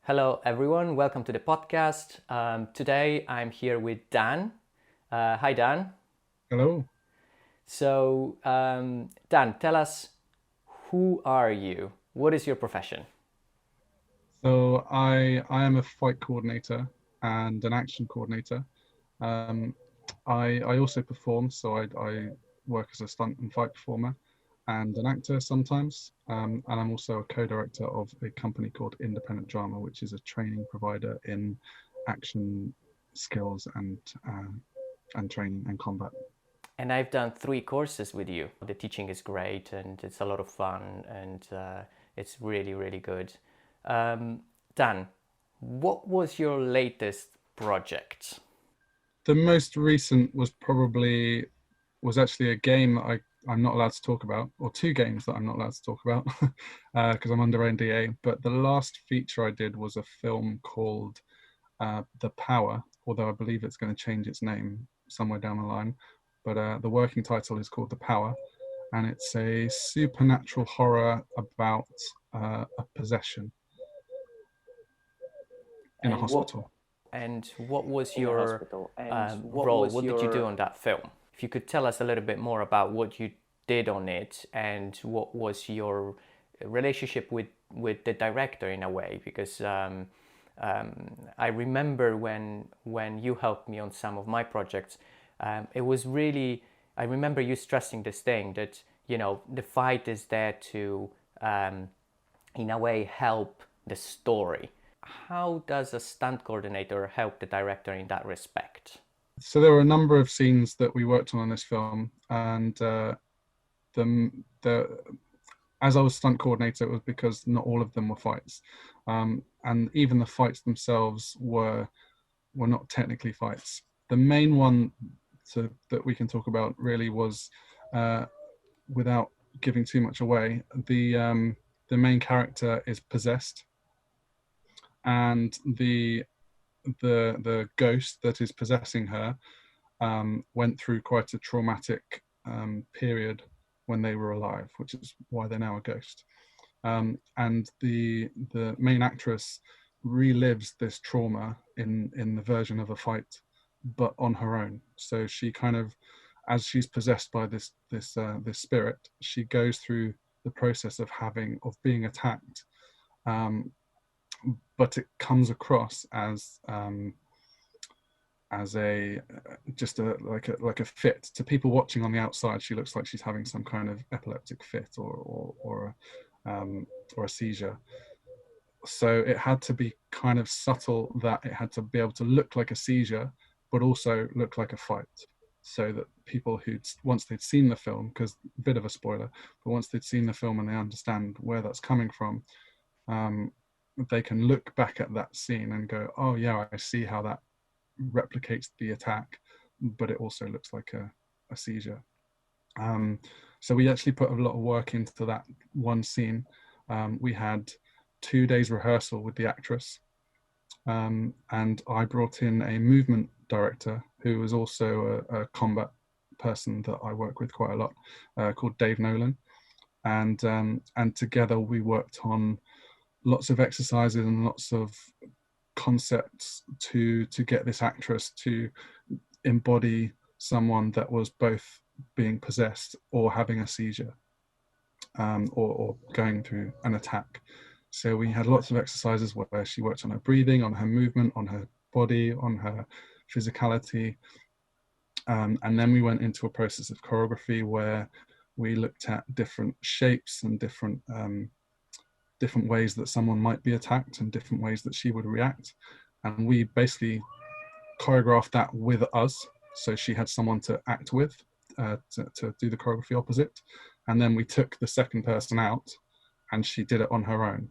Hello, everyone. Welcome to the podcast. Today I'm here with Dan. Hi, Dan. Hello. Dan, tell us, who are you? What is your profession? So I am a fight coordinator and an action coordinator. Um, I also perform, so I work as a stunt and fight performer and an actor sometimes. And I'm also a co-director of a company called Independent Drama, which is a training provider in action skills and training and combat. And I've done 3 courses with you. The teaching is great and it's a lot of fun and it's really, really good. Um, Dan, what was your latest project? The most recent was actually a game that I'm not allowed to talk about, or two games that I'm not allowed to talk about because I'm under NDA. But the last feature I did was a film called The Power, although I believe it's going to change its name somewhere down the line. But the working title is called The Power, and it's a supernatural horror about a possession in a And what hospital. and what was in a your hospital. And what role? was What did you do your on that film? If you could tell us a little bit more about what you did on it and what was your relationship with the director in a way, because I remember when you helped me on some of my projects, it was really, I remember you stressing this thing that the fight is there to in a way help the story. How does a stunt coordinator help the director in that respect? So there were a number of scenes that we worked on this film, and the as I was stunt coordinator, it was because not all of them were fights, and even the fights themselves were not technically fights. The main one that we can talk about really was, without giving too much away, the main character is possessed, and the ghost that is possessing her went through quite a traumatic period when they were alive, which is why they're now a ghost. And the main actress relives this trauma in the version of a fight, but on her own. So she kind of, as she's possessed by this spirit, she goes through the process of being attacked, um, but it comes across as a just a like a fit to people watching on the outside. She looks like she's having some kind of epileptic fit or a seizure. So it had to be kind of subtle, that it had to be able to look like a seizure but also look like a fight, so that people who'd once they'd seen the film, because a bit of a spoiler, but once they'd seen the film and they understand where that's coming from, um, they can look back at that scene and go, oh yeah, I see how that replicates the attack, but it also looks like a seizure. Um, so we actually put a lot of work into that one scene. We had 2 days rehearsal with the actress, and I brought in a movement director who was also a combat person that I work with quite a lot, called Dave Nolan, and together we worked on lots of exercises and lots of concepts to get this actress to embody someone that was both being possessed or having a seizure, or going through an attack. So we had lots of exercises where she worked on her breathing, on her movement, on her body, on her physicality. And then we went into a process of choreography where we looked at different shapes and different ways that someone might be attacked and different ways that she would react. And we basically choreographed that with us. So she had someone to act with, to do the choreography opposite. And then we took the second person out and she did it on her own.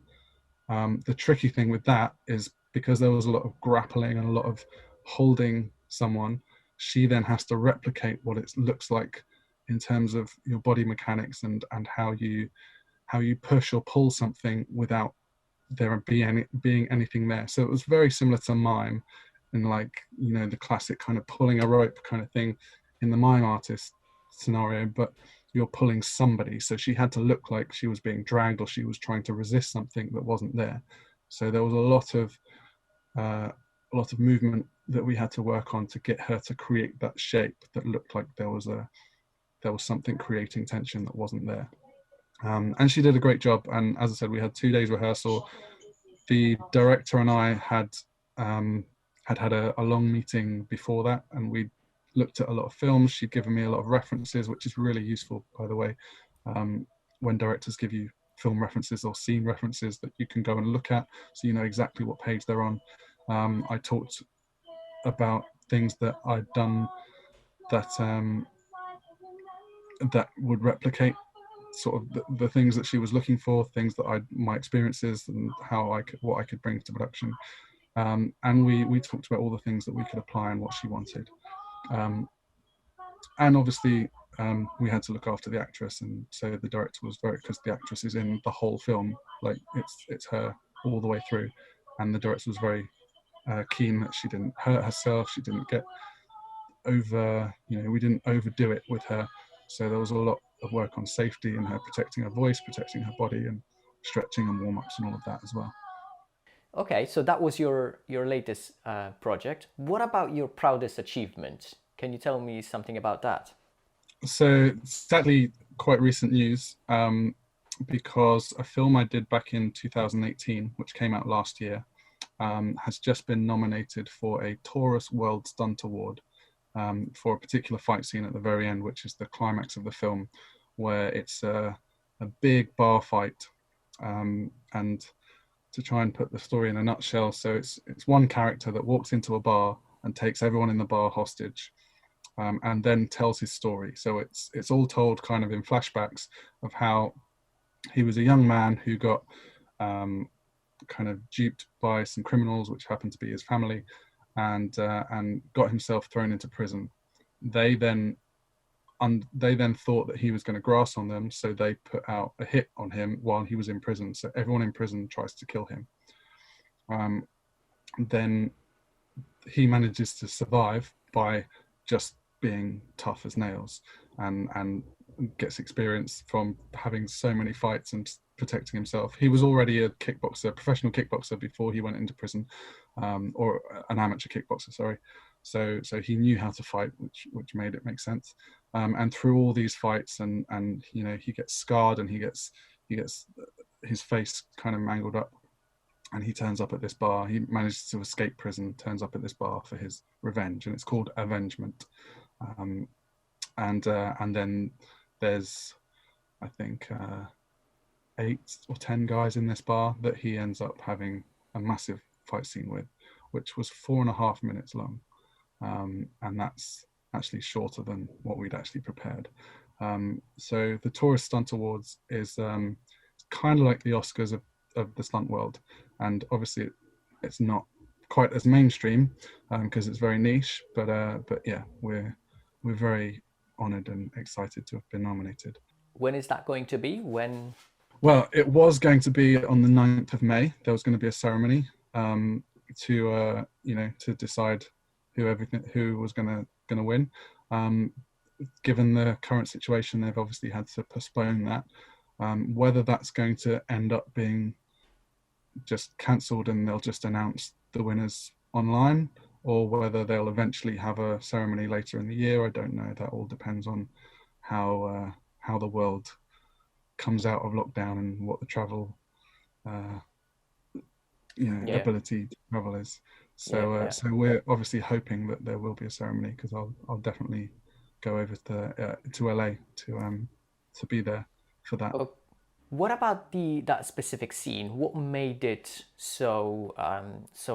The tricky thing with that is, because there was a lot of grappling and a lot of holding someone, she then has to replicate what it looks like in terms of your body mechanics and how you push or pull something without there being anything there. So it was very similar to mime, and like, the classic kind of pulling a rope kind of thing in the mime artist scenario, but you're pulling somebody. So she had to look like she was being dragged or she was trying to resist something that wasn't there. So there was a lot of movement that we had to work on to get her to create that shape that looked like there was something creating tension that wasn't there. And she did a great job. And as I said, we had 2 days rehearsal. The director and I had had a long meeting before that, and we looked at a lot of films. She'd given me a lot of references, which is really useful, by the way, when directors give you film references or scene references that you can go and look at, so you know exactly what page they're on. I talked about things that I'd done that that would replicate sort of the things that she was looking for, things that my experiences and what I could bring to production. And we talked about all the things that we could apply and what she wanted. And obviously we had to look after the actress, and so the director was because the actress is in the whole film, like it's her all the way through, and the director was very keen that she didn't hurt herself, she didn't get over, we didn't overdo it with her. So there was a lot of work on safety and her protecting her voice, protecting her body, and stretching and warm-ups and all of that as well. Okay, so that was your latest project. What about your proudest achievement? Can you tell me something about that? So sadly, quite recent news, because a film I did back in 2018, which came out last year, has just been nominated for a Taurus World Stunt Award for a particular fight scene at the very end, which is the climax of the film, where it's a big bar fight. And to try and put the story in a nutshell, so it's one character that walks into a bar and takes everyone in the bar hostage, and then tells his story. So it's all told kind of in flashbacks of how he was a young man who got kind of duped by some criminals, which happened to be his family, and got himself thrown into prison. They then thought that he was going to grass on them, so they put out a hit on him while he was in prison. So everyone in prison tries to kill him. Then he manages to survive by just being tough as nails, and gets experience from having so many fights and protecting himself. He was already a professional kickboxer before he went into prison, or an amateur kickboxer, sorry. So he knew how to fight, which made it make sense. And through all these fights, and he gets scarred, and he gets his face kind of mangled up, and he turns up at this bar. He manages to escape prison, turns up at this bar for his revenge, and it's called Avengement. And then there's, I think, 8 or 10 guys in this bar that he ends up having a massive fight scene with, which was 4.5 minutes long. And that's actually shorter than what we'd actually prepared. So the Taurus Stunt Awards is kind of like the Oscars of the stunt world, and obviously it's not quite as mainstream because it's very niche, but yeah, we're very honored and excited to have been nominated. When is that going to be? When? Well, it was going to be on the 9th of May. There was going to be a ceremony to decide who was going to win. Given the current situation, they've obviously had to postpone that. Whether that's going to end up being just cancelled and they'll just announce the winners online, or whether they'll eventually have a ceremony later in the year, I don't know. That all depends on how the world comes out of lockdown and what the travel ability to travel is. So we're obviously hoping that there will be a ceremony, because I'll definitely go over to LA to be there for that. What about that specific scene? What made it so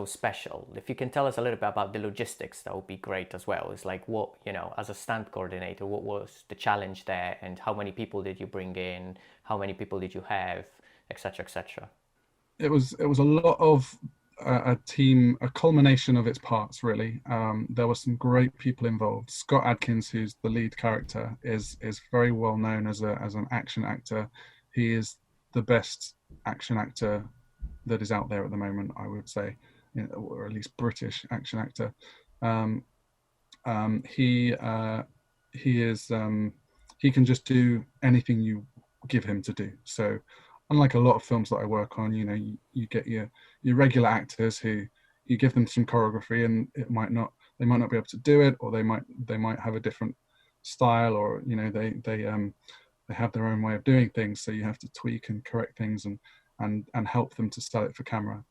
special? If you can tell us a little bit about the logistics, that would be great as well. It's like, what, as a stunt coordinator, what was the challenge there, and how many people did you bring in? How many people did you have, etc., etc.? It was a lot of a team, a culmination of its parts, really. There were some great people involved. Scott Adkins, who's the lead character, is very well known as an action actor. He is the best action actor that is out there at the moment, I would say, or at least British action actor. He can just do anything you give him to do. So unlike a lot of films that I work on, you know, you get your regular actors who you give them some choreography and they might not be able to do it, or they might have a different style, or you know, they have their own way of doing things, so you have to tweak and correct things and help them to sell it for camera.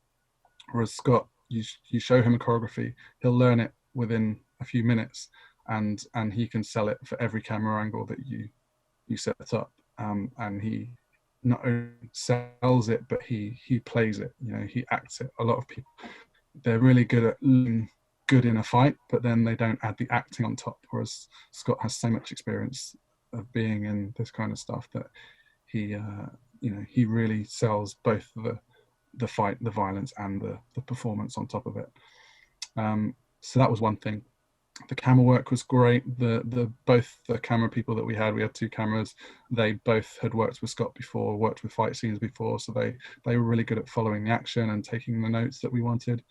Whereas Scott, you show him a choreography, he'll learn it within a few minutes, and he can sell it for every camera angle that you set up. And he not only sells it, but he plays it. You know, he acts it. A lot of people, they're really good at looking good in a fight, but then they don't add the acting on top. Whereas Scott has so much experience of being in this kind of stuff that he, you know, he really sells both the fight, the violence, and the performance on top of it. So that was one thing. The camera work was great. Both the camera people that we had two cameras. They both had worked with Scott before, worked with fight scenes before, so they were really good at following the action and taking the notes that we wanted.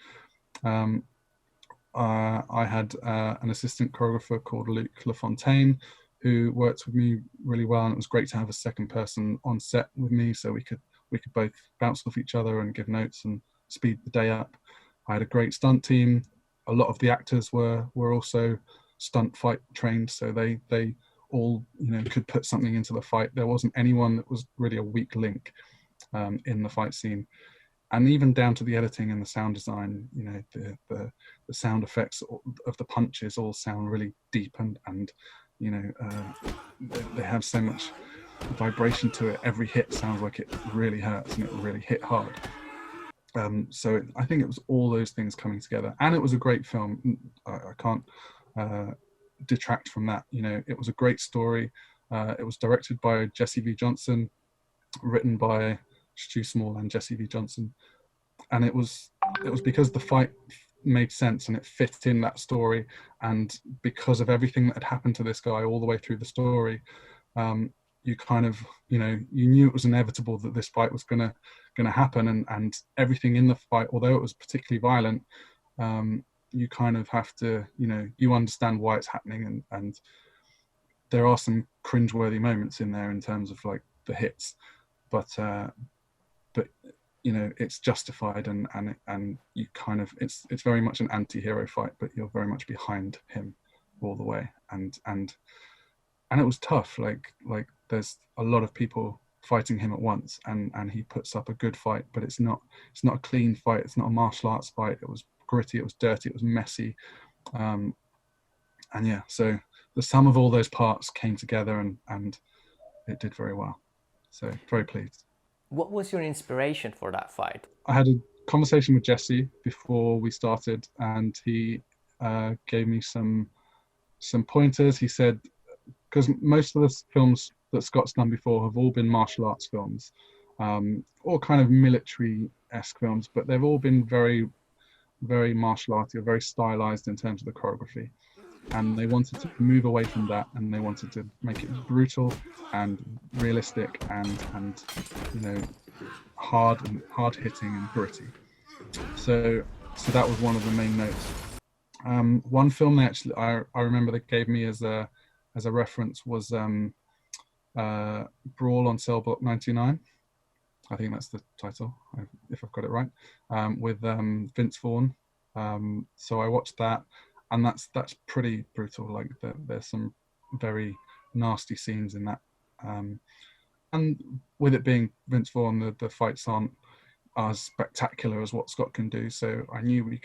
I had an assistant choreographer called Luc Lafontaine, who worked with me really well, and it was great to have a second person on set with me, so we could both bounce off each other and give notes and speed the day up. I had a great stunt team. A lot of the actors were also stunt fight trained, so they all, you know, could put something into the fight. There wasn't anyone that was really a weak link in the fight scene. And even down to the editing and the sound design, you know, the sound effects of the punches all sound really deep and you know, they have so much vibration to it. Every hit sounds like it really hurts and it really hit hard. So I think it was all those things coming together, and it was a great film. I can't detract from that. You know, it was a great story. It was directed by Jesse V. Johnson, written by Stu Small and Jesse V. Johnson, and it was because the fight made sense and it fit in that story, and because of everything that had happened to this guy all the way through the story, you kind of, you know, you knew it was inevitable that this fight was gonna happen, and everything in the fight, although it was particularly violent, you kind of have to, you know, you understand why it's happening, and there are some cringeworthy moments in there in terms of like the hits, but you know, it's justified, and you kind of, it's very much an anti-hero fight, but you're very much behind him all the way, and it was tough. Like there's a lot of people fighting him at once, and he puts up a good fight, but it's not a clean fight. It's not a martial arts fight. It was gritty, it was dirty, it was messy, and yeah, so the sum of all those parts came together, and it did very well. So very pleased. What was your inspiration for that fight? I had a conversation with Jesse before we started, and he gave me some pointers. He said, because most of the films that Scott's done before have all been martial arts films, or kind of military-esque films, but they've all been very, very martial arty, or very stylized in terms of the choreography. And they wanted to move away from that, and they wanted to make it brutal and realistic and you know, hard hitting and gritty. So that was one of the main notes. One film they actually, I remember, they gave me as a reference was Brawl on Cell Block 99. I think that's the title, if I've got it right, with Vince Vaughn. So I watched that, and that's pretty brutal. Like there's some very nasty scenes in that, and with it being Vince Vaughn, the fights aren't as spectacular as what Scott can do. So I knew we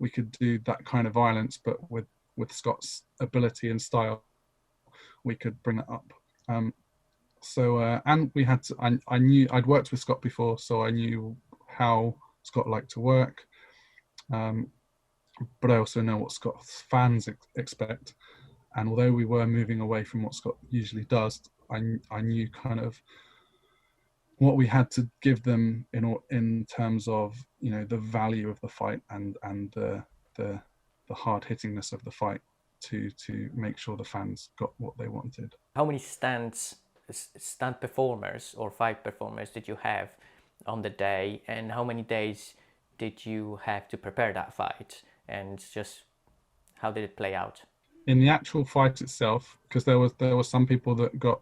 could do that kind of violence, but with Scott's ability and style, we could bring it up. And we had to, I knew I'd worked with Scott before, so I knew how Scott liked to work. But I also know what Scott's fans expect. And although we were moving away from what Scott usually does, I knew kind of what we had to give them in terms of, you know, the value of the fight and the hard hittingness of the fight to make sure the fans got what they wanted. How many stunt performers or fight performers did you have on the day, and how many days did you have to prepare that fight, and just how did it play out? In the actual fight itself, because there was some people that got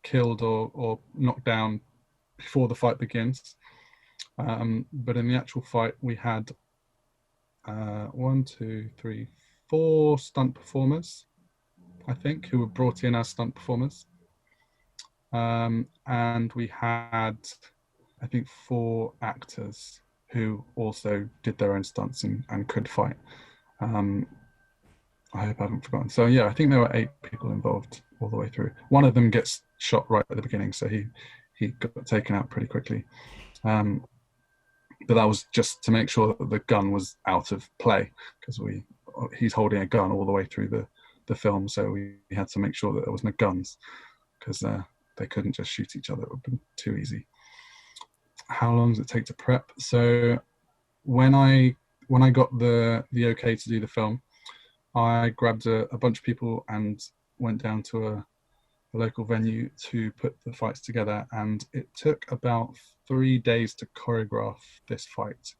killed or knocked down before the fight begins. But in the actual fight, we had 4 stunt performers, I think, who were brought in as stunt performers. And we had, I think, 4 actors who also did their own stunts and could fight. I hope I haven't forgotten. So yeah, I think there were 8 people involved all the way through. One of them gets shot right at the beginning, so he got taken out pretty quickly. But that was just to make sure that the gun was out of play, because he's holding a gun all the way through the film, so we had to make sure that there was no guns, because they couldn't just shoot each other. It would have been too easy. How long does it take to prep? So when I got the okay to do the film, I grabbed a bunch of people and went down to a local venue to put the fights together, and it took about 3 days to choreograph this fight.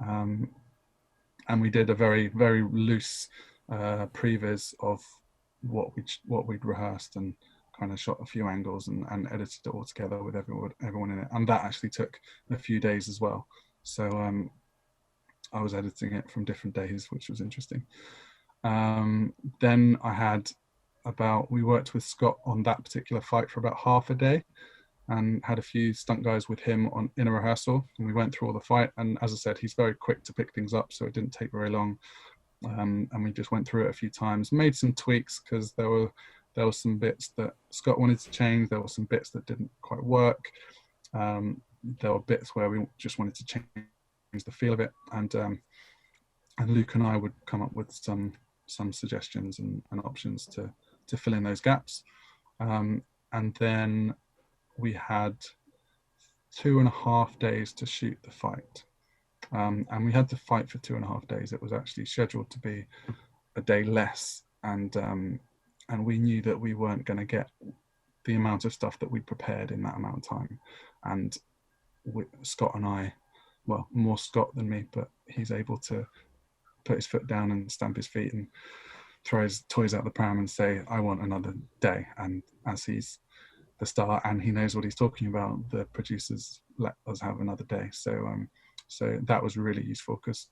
And we did a very, very loose previs of what we'd rehearsed, and kind of shot a few angles and edited it all together with everyone in it. And that actually took a few days as well. So I was editing it from different days, which was interesting. Then we worked with Scott on that particular fight for about half a day, and had a few stunt guys with him in a rehearsal, and we went through all the fight. And as I said, he's very quick to pick things up, so it didn't take very long. And we just went through it a few times, made some tweaks, because there were some bits that Scott wanted to change, there were some bits that didn't quite work, there were bits where we just wanted to change the feel of it, and Luke and I would come up with some suggestions and options to fill in those gaps. And then we had 2.5 days to shoot the fight. And we had to fight for 2.5 days. It was actually scheduled to be a day less, and we knew that we weren't going to get the amount of stuff that we prepared in that amount of time. And Scott and I, well, more Scott than me, but he's able to put his foot down and stamp his feet and throw his toys out the pram and say, I want another day. And as he's the star and he knows what he's talking about, the producers let us have another day. So that was really useful, because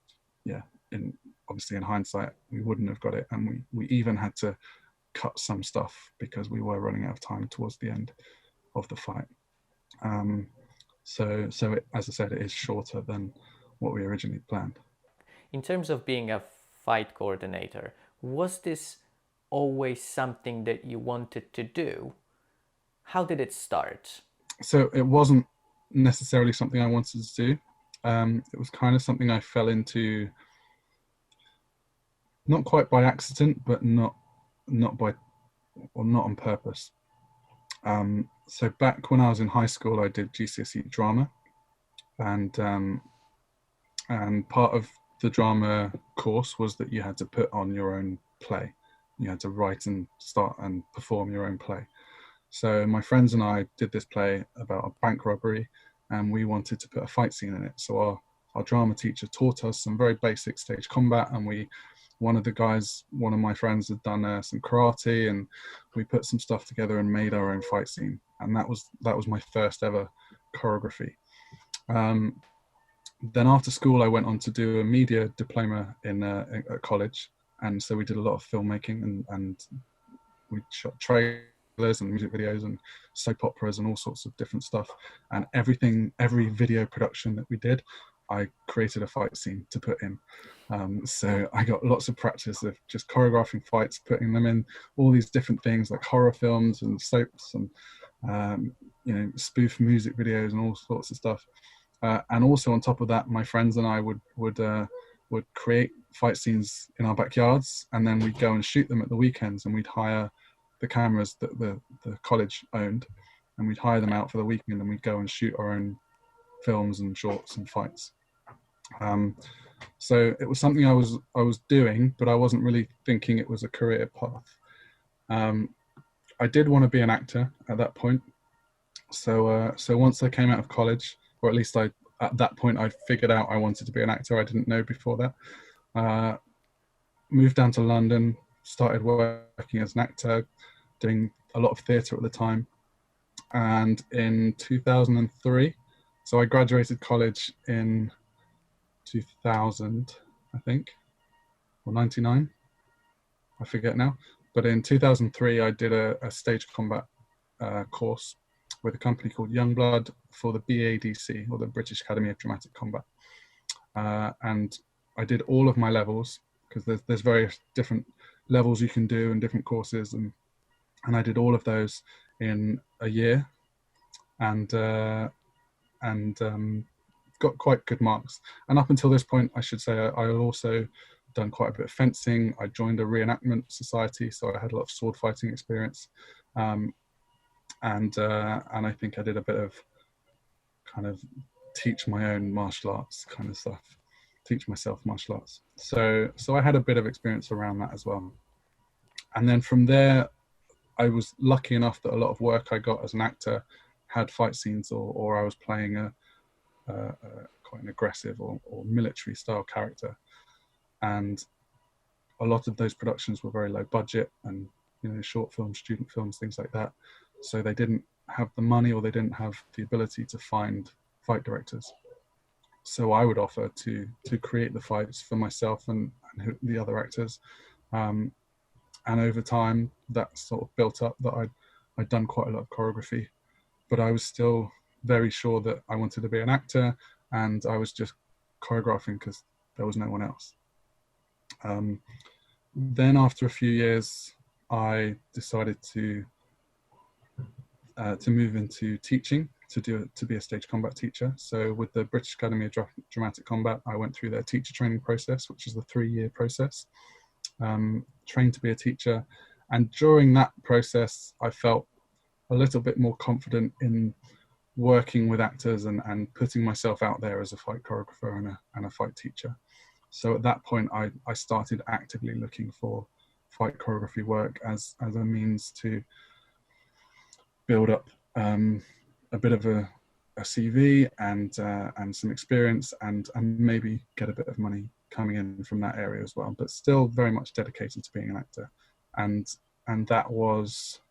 obviously in hindsight we wouldn't have got it, and we even had to cut some stuff because we were running out of time towards the end of the fight. So it, as I said, it is shorter than what we originally planned. In terms of being a fight coordinator, was this always something that you wanted to do? How did it start? So it wasn't necessarily something I wanted to do. It was kind of something I fell into, not quite by accident, but not on purpose. So back when I was in high school, I did GSCE drama, and part of the drama course was that you had to put on your own play. You had to write and start and perform your own play. So my friends and I did this play about a bank robbery, and we wanted to put a fight scene in it. So our drama teacher taught us some very basic stage combat, and one of my friends had done some karate, and we put some stuff together and made our own fight scene. And that was my first ever choreography. Then after school, I went on to do a media diploma at college. And so we did a lot of filmmaking, and we shot trailers and music videos and soap operas and all sorts of different stuff. And every video production that we did, I created a fight scene to put in. So I got lots of practice of just choreographing fights, putting them in all these different things like horror films and soaps and spoof music videos and all sorts of stuff. And also on top of that, my friends and I would create fight scenes in our backyards, and then we'd go and shoot them at the weekends, and we'd hire the cameras that the college owned, and we'd hire them out for the weekend, and we'd go and shoot our own films and shorts and fights. So it was something I was doing, but I wasn't really thinking it was a career path. I did want to be an actor at that point. So once I came out of college, or at least at that point I figured out I wanted to be an actor. I didn't know before that. Moved down to London, started working as an actor, doing a lot of theatre at the time. And in 2003, so I graduated college in 2000, I think, or 99, I forget now. But in 2003, I did a stage combat course with a company called Youngblood for the BADC, or the British Academy of Dramatic Combat. And I did all of my levels, because there's various different levels you can do and different courses, and I did all of those in a year, and got quite good marks. And up until this point, I should say, I also done quite a bit of fencing. I joined a reenactment society, so I had a lot of sword fighting experience, and I think I did a bit of kind of teach my own martial arts kind of stuff, teach myself martial arts. So I had a bit of experience around that as well. And then from there, I was lucky enough that a lot of work I got as an actor had fight scenes, or I was playing a quite an aggressive or military style character. And a lot of those productions were very low budget, and short films, student films, things like that. So they didn't have the money, or they didn't have the ability to find fight directors. So I would offer to create the fights for myself and the other actors. And over time, that sort of built up, that I'd done quite a lot of choreography, but I was still very sure that I wanted to be an actor, and I was just choreographing because there was no one else. Then after a few years, I decided to move into teaching, to be a stage combat teacher. So with the British Academy of Dramatic Combat, I went through their teacher training process, which is the 3-year process, trained to be a teacher. And during that process, I felt a little bit more confident in working with actors and putting myself out there as a fight choreographer and a fight teacher. So at that point, I started actively looking for fight choreography work as a means to build up a bit of a CV and some experience, and maybe get a bit of money coming in from that area as well, but still very much dedicated to being an actor. And that was,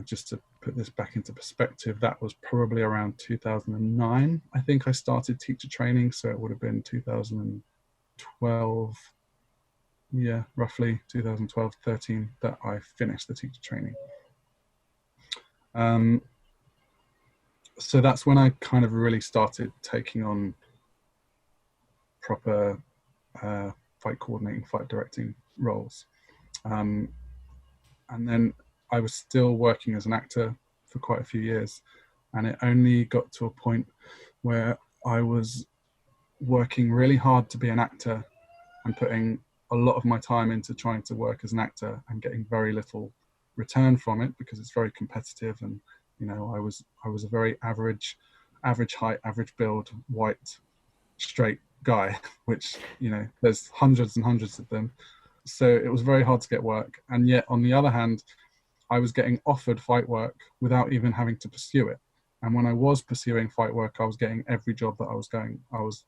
just to put this back into perspective, that was probably around 2009. I think I started teacher training, so it would have been 2012, yeah, roughly 2012, 13 that I finished the teacher training. So that's when I kind of really started taking on proper fight coordinating, fight directing roles. And then I was still working as an actor for quite a few years, and it only got to a point where I was working really hard to be an actor and putting a lot of my time into trying to work as an actor and getting very little return from it, because it's very competitive. And I was a very average height, average build, white, straight guy, which there's hundreds and hundreds of them. So it was very hard to get work. And yet on the other hand, I was getting offered fight work without even having to pursue it. And when I was pursuing fight work, I was getting every job that I was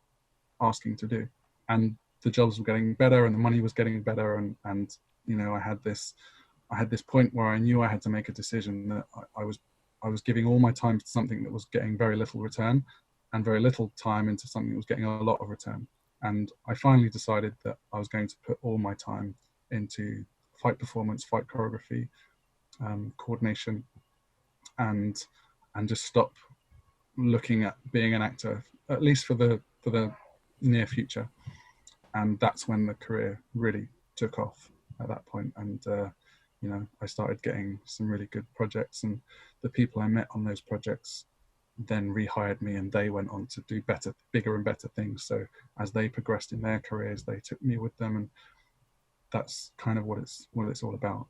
asking to do, and the jobs were getting better and the money was getting better. And I had this point where I knew I had to make a decision, that I was giving all my time to something that was getting very little return, and very little time into something that was getting a lot of return. And I finally decided that I was going to put all my time into fight performance, fight choreography, coordination, and just stop looking at being an actor, at least for the near future. And that's when the career really took off at that point. And I started getting some really good projects, and the people I met on those projects then rehired me, and they went on to do bigger and better things. So as they progressed in their careers, they took me with them, and that's kind of what it's all about.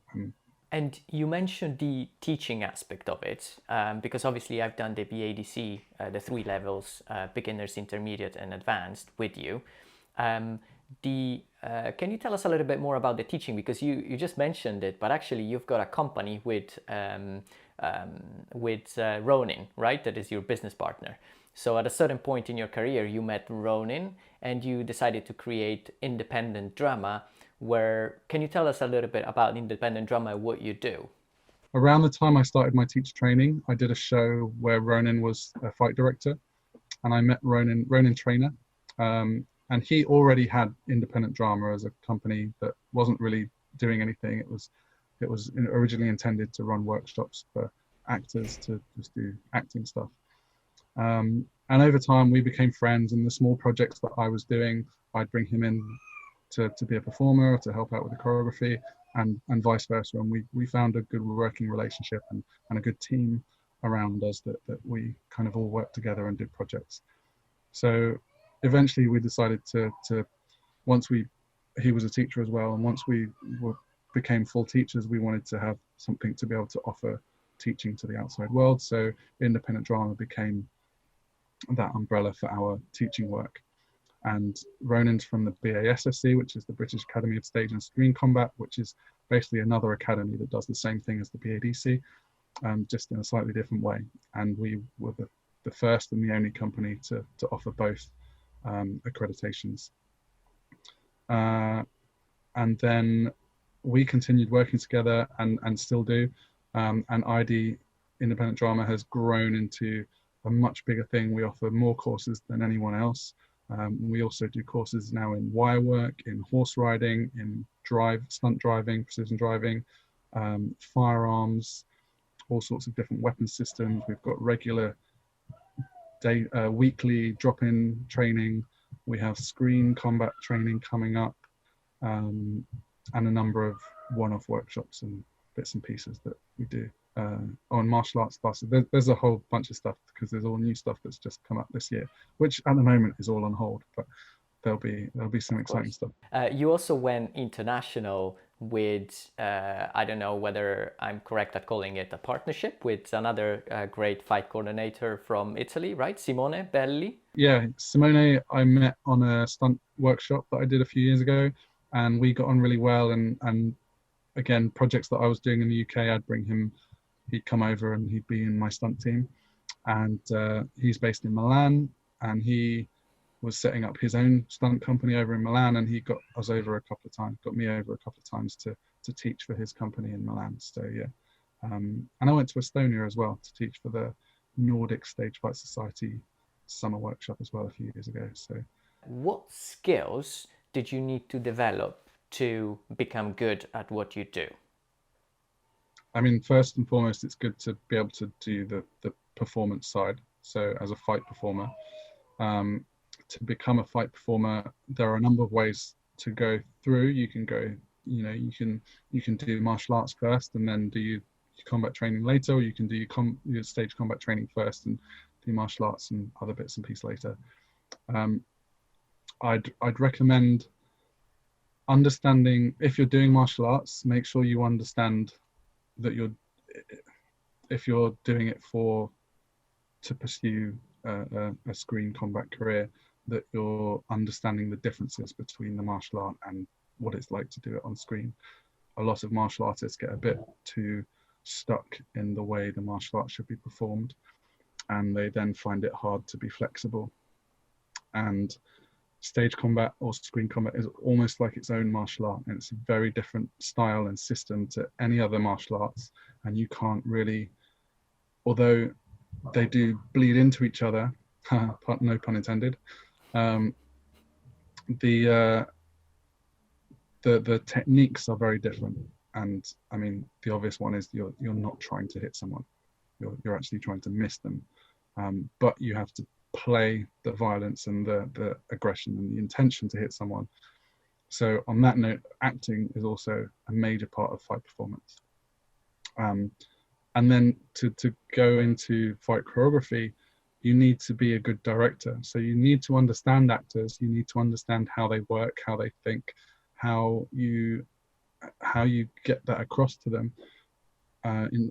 And you mentioned the teaching aspect of it, because obviously I've done the BADC, the 3 levels, beginners, intermediate, and advanced with you. Can you tell us a little bit more about the teaching? Because you just mentioned it, but actually you've got a company with Ronin, right? That is your business partner. So at a certain point in your career, you met Ronin and you decided to create independent drama. Can you tell us a little bit about independent drama, what you do? around the time I started my teacher training, I did a show where Ronan was a fight director, and I met Ronan Trainer, and he already had independent drama as a company that wasn't really doing anything. It was originally intended to run workshops for actors to just do acting stuff. And over time, we became friends, and the small projects that I was doing, I'd bring him in to be a performer, to help out with the choreography, and vice versa. And we found a good working relationship and a good team around us that we kind of all worked together and did projects. So eventually we decided to once he was a teacher as well, and once we became full teachers, we wanted to have something to be able to offer teaching to the outside world. So independent drama became that umbrella for our teaching work. And Ronan's from the BASSC, which is the British Academy of Stage and Screen Combat, which is basically another academy that does the same thing as the BADC, just in a slightly different way. And we were the first and the only company to offer both accreditations. And then we continued working together and still do. And ID Independent Drama has grown into a much bigger thing. We offer more courses than anyone else. We also do courses now in wire work, in horse riding, in stunt driving, precision driving, firearms, all sorts of different weapon systems. We've got regular weekly drop-in training. We have screen combat training coming up, and a number of one-off workshops and bits and pieces that we do on martial arts classes. There's a whole bunch of stuff, because there's all new stuff that's just come up this year, which at the moment is all on hold, but there'll be some exciting stuff. You also went international with I don't know whether I'm correct at calling it a partnership with another great fight coordinator from Italy, right? Simone Belli. Yeah, Simone I met on a stunt workshop that I did a few years ago, and we got on really well. And again, projects that I was doing in the UK, I'd bring him, he'd come over and he'd be in my stunt team. And he's based in Milan, and he was setting up his own stunt company over in Milan, and he got me over a couple of times to teach for his company in Milan. So yeah, and I went to Estonia as well to teach for the Nordic Stage Fight Society summer workshop as well a few years ago. So what skills did you need to develop to become good at what you do? I mean, first and foremost, it's good to be able to do the performance side. So as a fight performer, to become a fight performer, there are a number of ways to go through. You can go, you can do martial arts first and then do your combat training later, or you can do your stage combat training first and do martial arts and other bits and pieces later. I'd recommend understanding, if you're doing martial arts, make sure you understand that if you're doing it to pursue a screen combat career, that you're understanding the differences between the martial art and what it's like to do it on screen. A lot of martial artists get a bit too stuck in the way the martial art should be performed, and they then find it hard to be flexible. And stage combat or screen combat is almost like its own martial art, and it's a very different style and system to any other martial arts. And you can't really, although they do bleed into each other, no pun intended, the techniques are very different. And I mean, the obvious one is you're not trying to hit someone, you're actually trying to miss them, but you have to play the violence and the aggression and the intention to hit someone. So on that note, acting is also a major part of fight performance. And then to go into fight choreography, you need to be a good director. So you need to understand actors, you need to understand how they work, how they think, how you get that across to them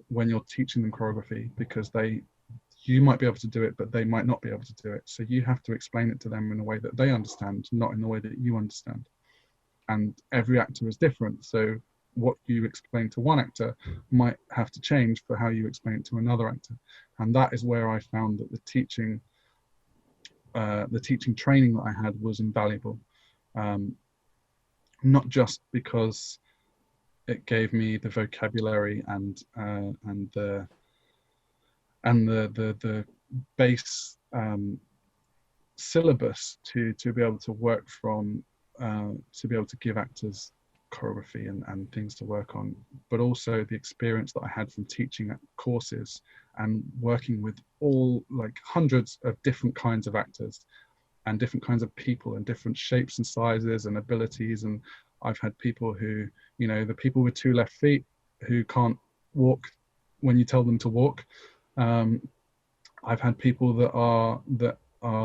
when you're teaching them choreography, because you might be able to do it, but they might not be able to do it. So you have to explain it to them in a way that they understand, not in the way that you understand. And every actor is different. So what you explain to one actor might have to change for how you explain it to another actor. And that is where I found that the teaching training that I had was invaluable. Not just because it gave me the vocabulary and the base syllabus to be able to work from, to be able to give actors choreography and things to work on, but also the experience that I had from teaching at courses and working with all, like, hundreds of different kinds of actors and different kinds of people and different shapes and sizes and abilities. And I've had people who, you know, the people with 2 left feet who can't walk when you tell them to walk. I've had people that are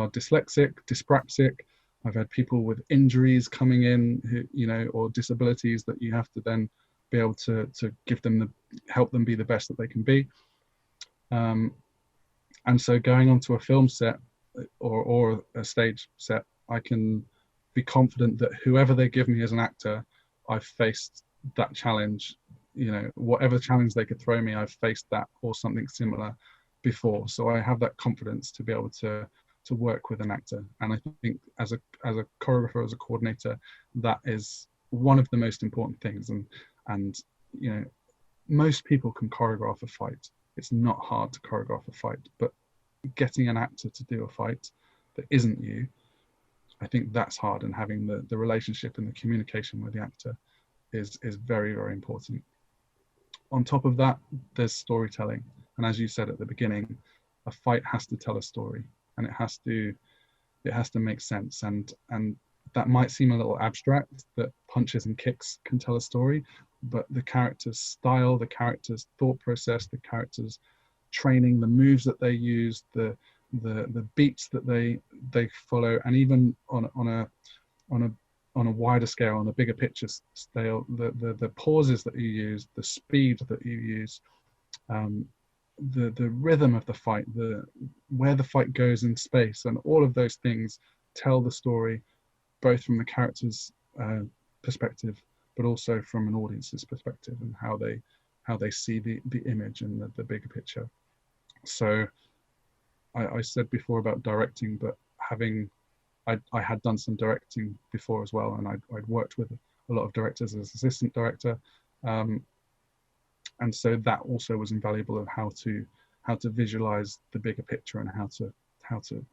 dyslexic, dyspraxic. I've had people with injuries coming in who, you know, or disabilities that you have to then be able to give them help them be the best that they can be. And so going onto a film set or a stage set, I can be confident that whoever they give me as an actor, I've faced that challenge. You know, whatever challenge they could throw me, I've faced that or something similar before. So I have that confidence to be able to work with an actor. And I think as a choreographer, as a coordinator, that is one of the most important things. And you know, most people can choreograph a fight. It's not hard to choreograph a fight, but getting an actor to do a fight that isn't you, I think that's hard. And having the relationship and the communication with the actor is very, very important. On top of that, there's storytelling. And as you said at the beginning, a fight has to tell a story, and it has to make sense. And that might seem a little abstract, that punches and kicks can tell a story, but the character's style, the character's thought process, the character's training, the moves that they use, the beats that they follow, and even on a wider scale, on a bigger picture scale, the pauses that you use, the speed that you use, the rhythm of the fight, where the fight goes in space, and all of those things tell the story, both from the character's perspective, but also from an audience's perspective, and how they see the image and the bigger picture. So I said before about directing, but I had done some directing before as well, and I'd worked with a lot of directors as assistant director, and so that also was invaluable of how to visualize the bigger picture, and how to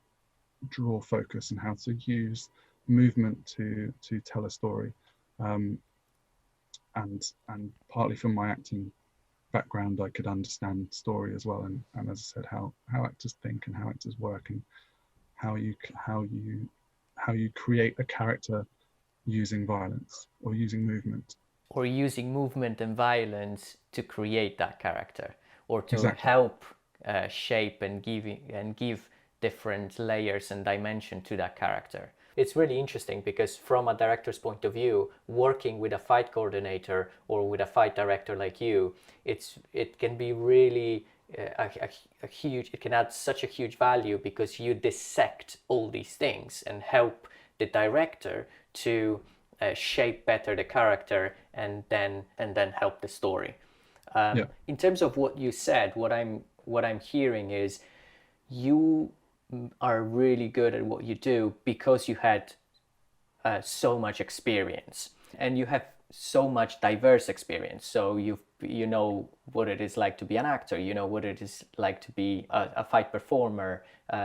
draw focus, and how to use movement to tell a story. And partly from my acting background, I could understand story as well, and as I said, how actors think and how actors work, and how you create a character using violence or using movement. Or using movement and violence to create that character, or to Exactly. help shape and give different layers and dimension to that character. It's really interesting because from a director's point of view, working with a fight coordinator or with a fight director like you, it can be really a huge, it can add such a huge value, because you dissect all these things and help the director to shape better the character, and then help the story. Yeah. In terms of what you said, what I'm hearing is you are really good at what you do because you had so much experience, and you have so much diverse experience. So you know what it is like to be an actor, you know what it is like to be a fight performer,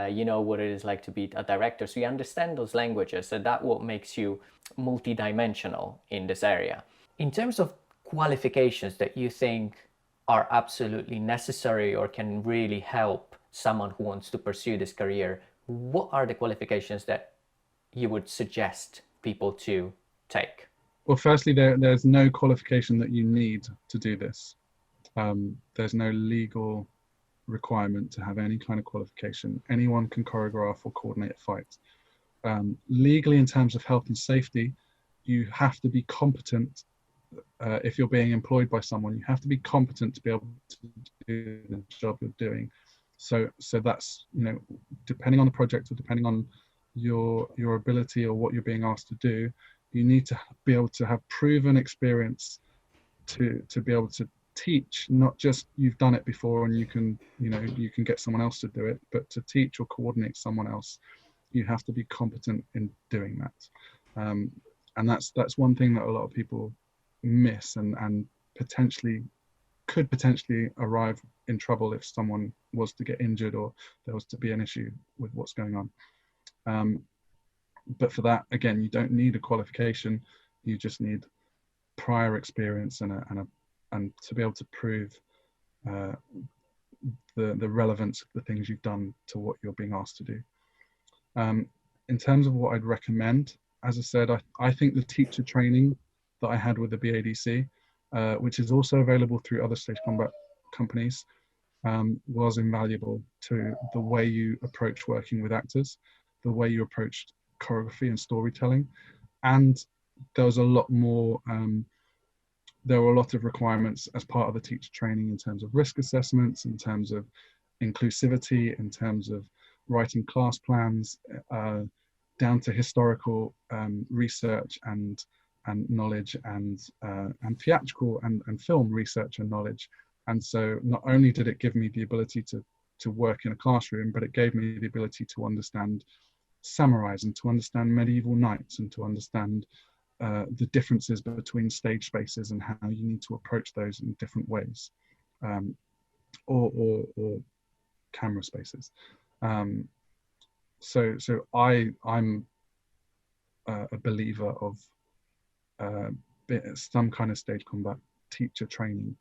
you know what it is like to be a director. So you understand those languages, and that's what makes you multidimensional in this area. In terms of qualifications that you think are absolutely necessary or can really help someone who wants to pursue this career, what are the qualifications that you would suggest people to take? Well, firstly, there's no qualification that you need to do this. There's no legal requirement to have any kind of qualification. Anyone can choreograph or coordinate a fight. Legally, in terms of health and safety, you have to be competent. If you're being employed by someone, you have to be competent to be able to do the job you're doing. So that's, you know, depending on the project or depending on your ability or what you're being asked to do, you need to be able to have proven experience to be able to teach, not just you've done it before and you can get someone else to do it, but to teach or coordinate someone else, you have to be competent in doing that. And that's one thing that a lot of people miss, and could potentially arrive in trouble if someone was to get injured or there was to be an issue with what's going on. But for that, again, you don't need a qualification. You just need prior experience and to be able to prove the relevance of the things you've done to what you're being asked to do. In terms of what I'd recommend, as I said, I think the teacher training that I had with the BADC, which is also available through other stage combat companies, was invaluable to the way you approach working with actors, the way you approached choreography and storytelling. And there was a lot more, there were a lot of requirements as part of the teacher training in terms of risk assessments, in terms of inclusivity, in terms of writing class plans, down to historical research and knowledge and theatrical and film research and knowledge. And so not only did it give me the ability to work in a classroom, but it gave me the ability to understand samurais and to understand medieval knights and to understand the differences between stage spaces and how you need to approach those in different ways, or camera spaces. So I'm a believer of some kind of stage combat teacher training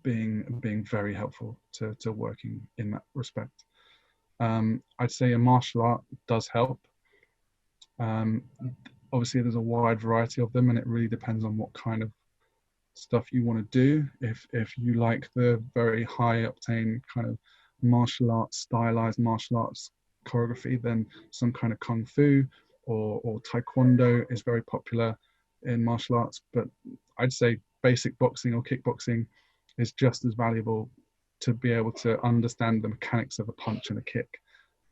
being very helpful to working in that respect. I'd say a martial art does help. Obviously there's a wide variety of them and it really depends on what kind of stuff you want to do. If you like the very high octane kind of martial arts, stylized martial arts choreography, then some kind of kung fu or taekwondo is very popular in martial arts. But I'd say basic boxing or kickboxing is just as valuable to be able to understand the mechanics of a punch and a kick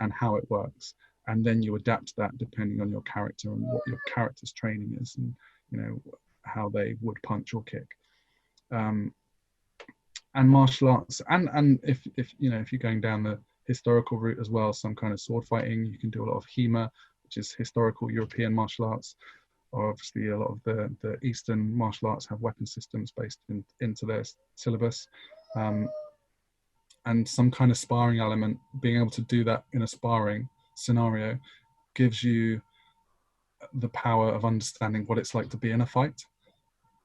and how it works. And then you adapt that depending on your character and what your character's training is, and how they would punch or kick. And martial arts, and if you're going down the historical route as well, some kind of sword fighting, you can do a lot of hema, which is historical European martial arts. Or obviously a lot of the Eastern martial arts have weapon systems based into their syllabus. And some kind of sparring element, being able to do that in a sparring scenario gives you the power of understanding what it's like to be in a fight,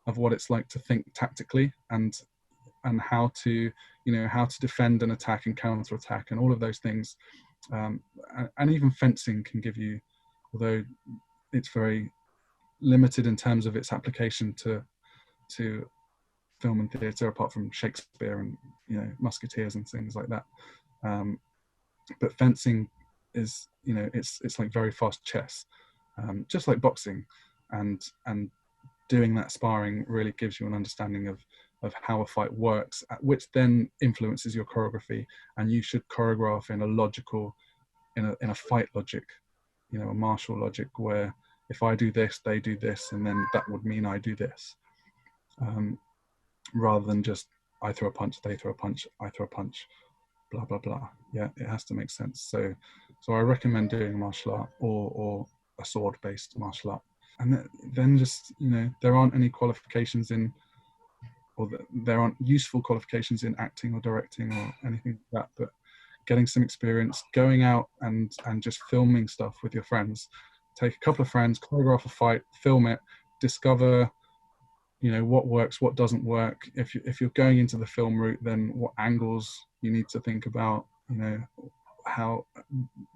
of what it's like to think tactically and how to defend and attack and counter attack and all of those things. And even fencing can give you, although it's very limited in terms of its application to film and theatre, apart from Shakespeare and musketeers and things like that. But fencing is it's like very fast chess, just like boxing, and doing that sparring really gives you an understanding of how a fight works, which then influences your choreography. And you should choreograph in a logical, in a fight logic, a martial logic, where if I do this, they do this, and then that would mean I do this, rather than just I throw a punch, they throw a punch, I throw a punch, blah blah blah. Yeah, it has to make sense. So I recommend doing a martial art or a sword-based martial art. And then just there aren't any qualifications in, or there aren't useful qualifications in acting or directing or anything like that, but getting some experience, going out and just filming stuff with your friends. Take a couple of friends, choreograph a fight, film it, discover what works, what doesn't work. If you're going into the film route, then what angles you need to think about,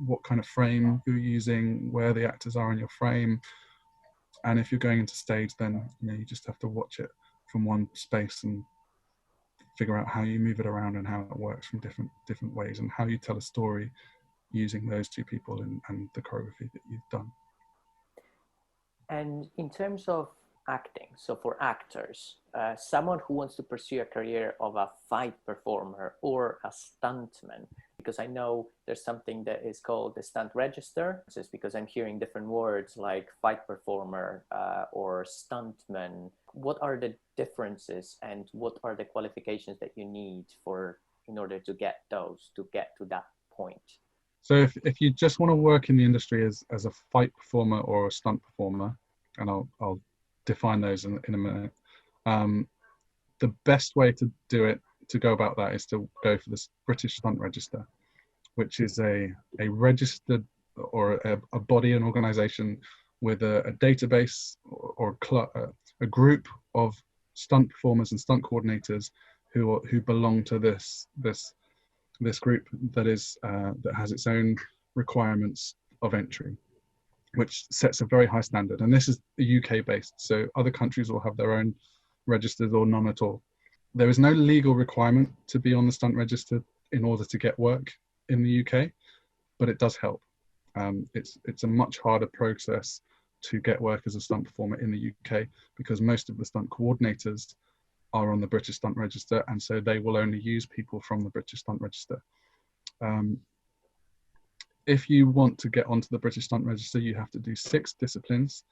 what kind of frame you're using, where the actors are in your frame. And if you're going into stage, then you just have to watch it from one space and figure out how you move it around and how it works from different ways, and how you tell a story using those two people and the choreography that you've done. And in terms of acting, so for actors, someone who wants to pursue a career of a fight performer or a stuntman, because I know there's something that is called the stunt register, just because I'm hearing different words like fight performer or stuntman. What are the differences and what are the qualifications that you need in order to get to that point? So if you just want to work in the industry as a fight performer or a stunt performer, and I'll define those in a minute. The best way to do it, to go about that, is to go for this British Stunt Register, which is a registered, or a body, an organization with a database, or a group of stunt performers and stunt coordinators who belong to this group that has its own requirements of entry, which sets a very high standard. And this is UK based, so other countries will have their own registers or none at all. There is no legal requirement to be on the stunt register in order to get work in the UK, but it does help. It's a much harder process to get work as a stunt performer in the UK, because most of the stunt coordinators are on the British Stunt Register, and so they will only use people from the British Stunt Register. If you want to get onto the British Stunt Register, you have to do 6 disciplines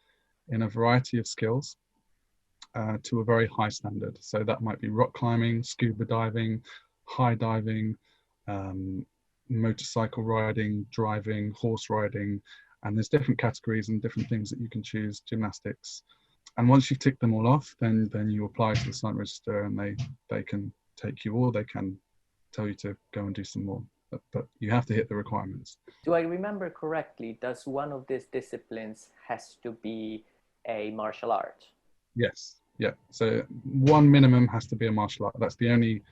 in a variety of skills to a very high standard. So that might be rock climbing, scuba diving, high diving, motorcycle riding, driving, horse riding, and there's different categories and different things that you can choose, gymnastics. And once you've ticked them all off, then you apply to the Stunt Register, and they can take you, or they can tell you to go and do some more. But you have to hit the requirements. Do I remember correctly, does one of these disciplines has to be a martial art? Yes, yeah. So one minimum has to be a martial art. That's the only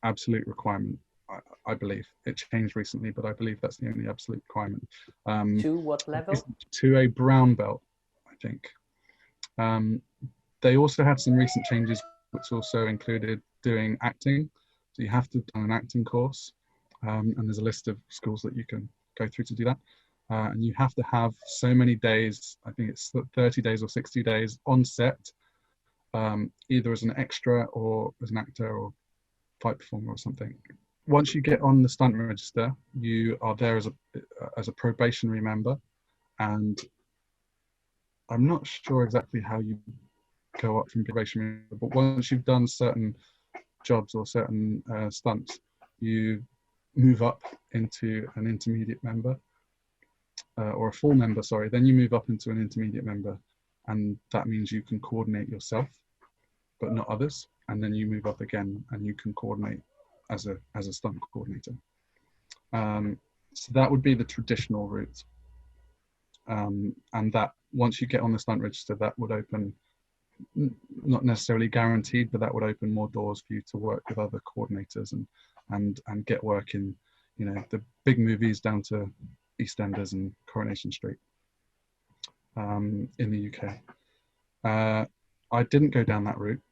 absolute requirement, I believe. It changed recently, but I believe that's the only absolute requirement. To what level? To a brown belt, I think. They also had some recent changes, which also included doing acting. So you have to do an acting course, and there's a list of schools that you can go through to do that. And you have to have so many days, I think it's 30 days or 60 days on set, either as an extra or as an actor or fight performer or something. Once you get on the Stunt Register, you are there as a probationary member, and I'm not sure exactly how you go up from probationary, but once you've done certain jobs or certain stunts, you move up into an intermediate member, or a full member, sorry. Then you move up into an intermediate member, and that means you can coordinate yourself, but not others. And then you move up again, and you can coordinate as a stunt coordinator. So that would be the traditional route. And that once you get on the Stunt Register, that would open, not necessarily guaranteed, but that would open more doors for you to work with other coordinators and get work in, the big movies down to EastEnders and Coronation Street in the UK. I didn't go down that route.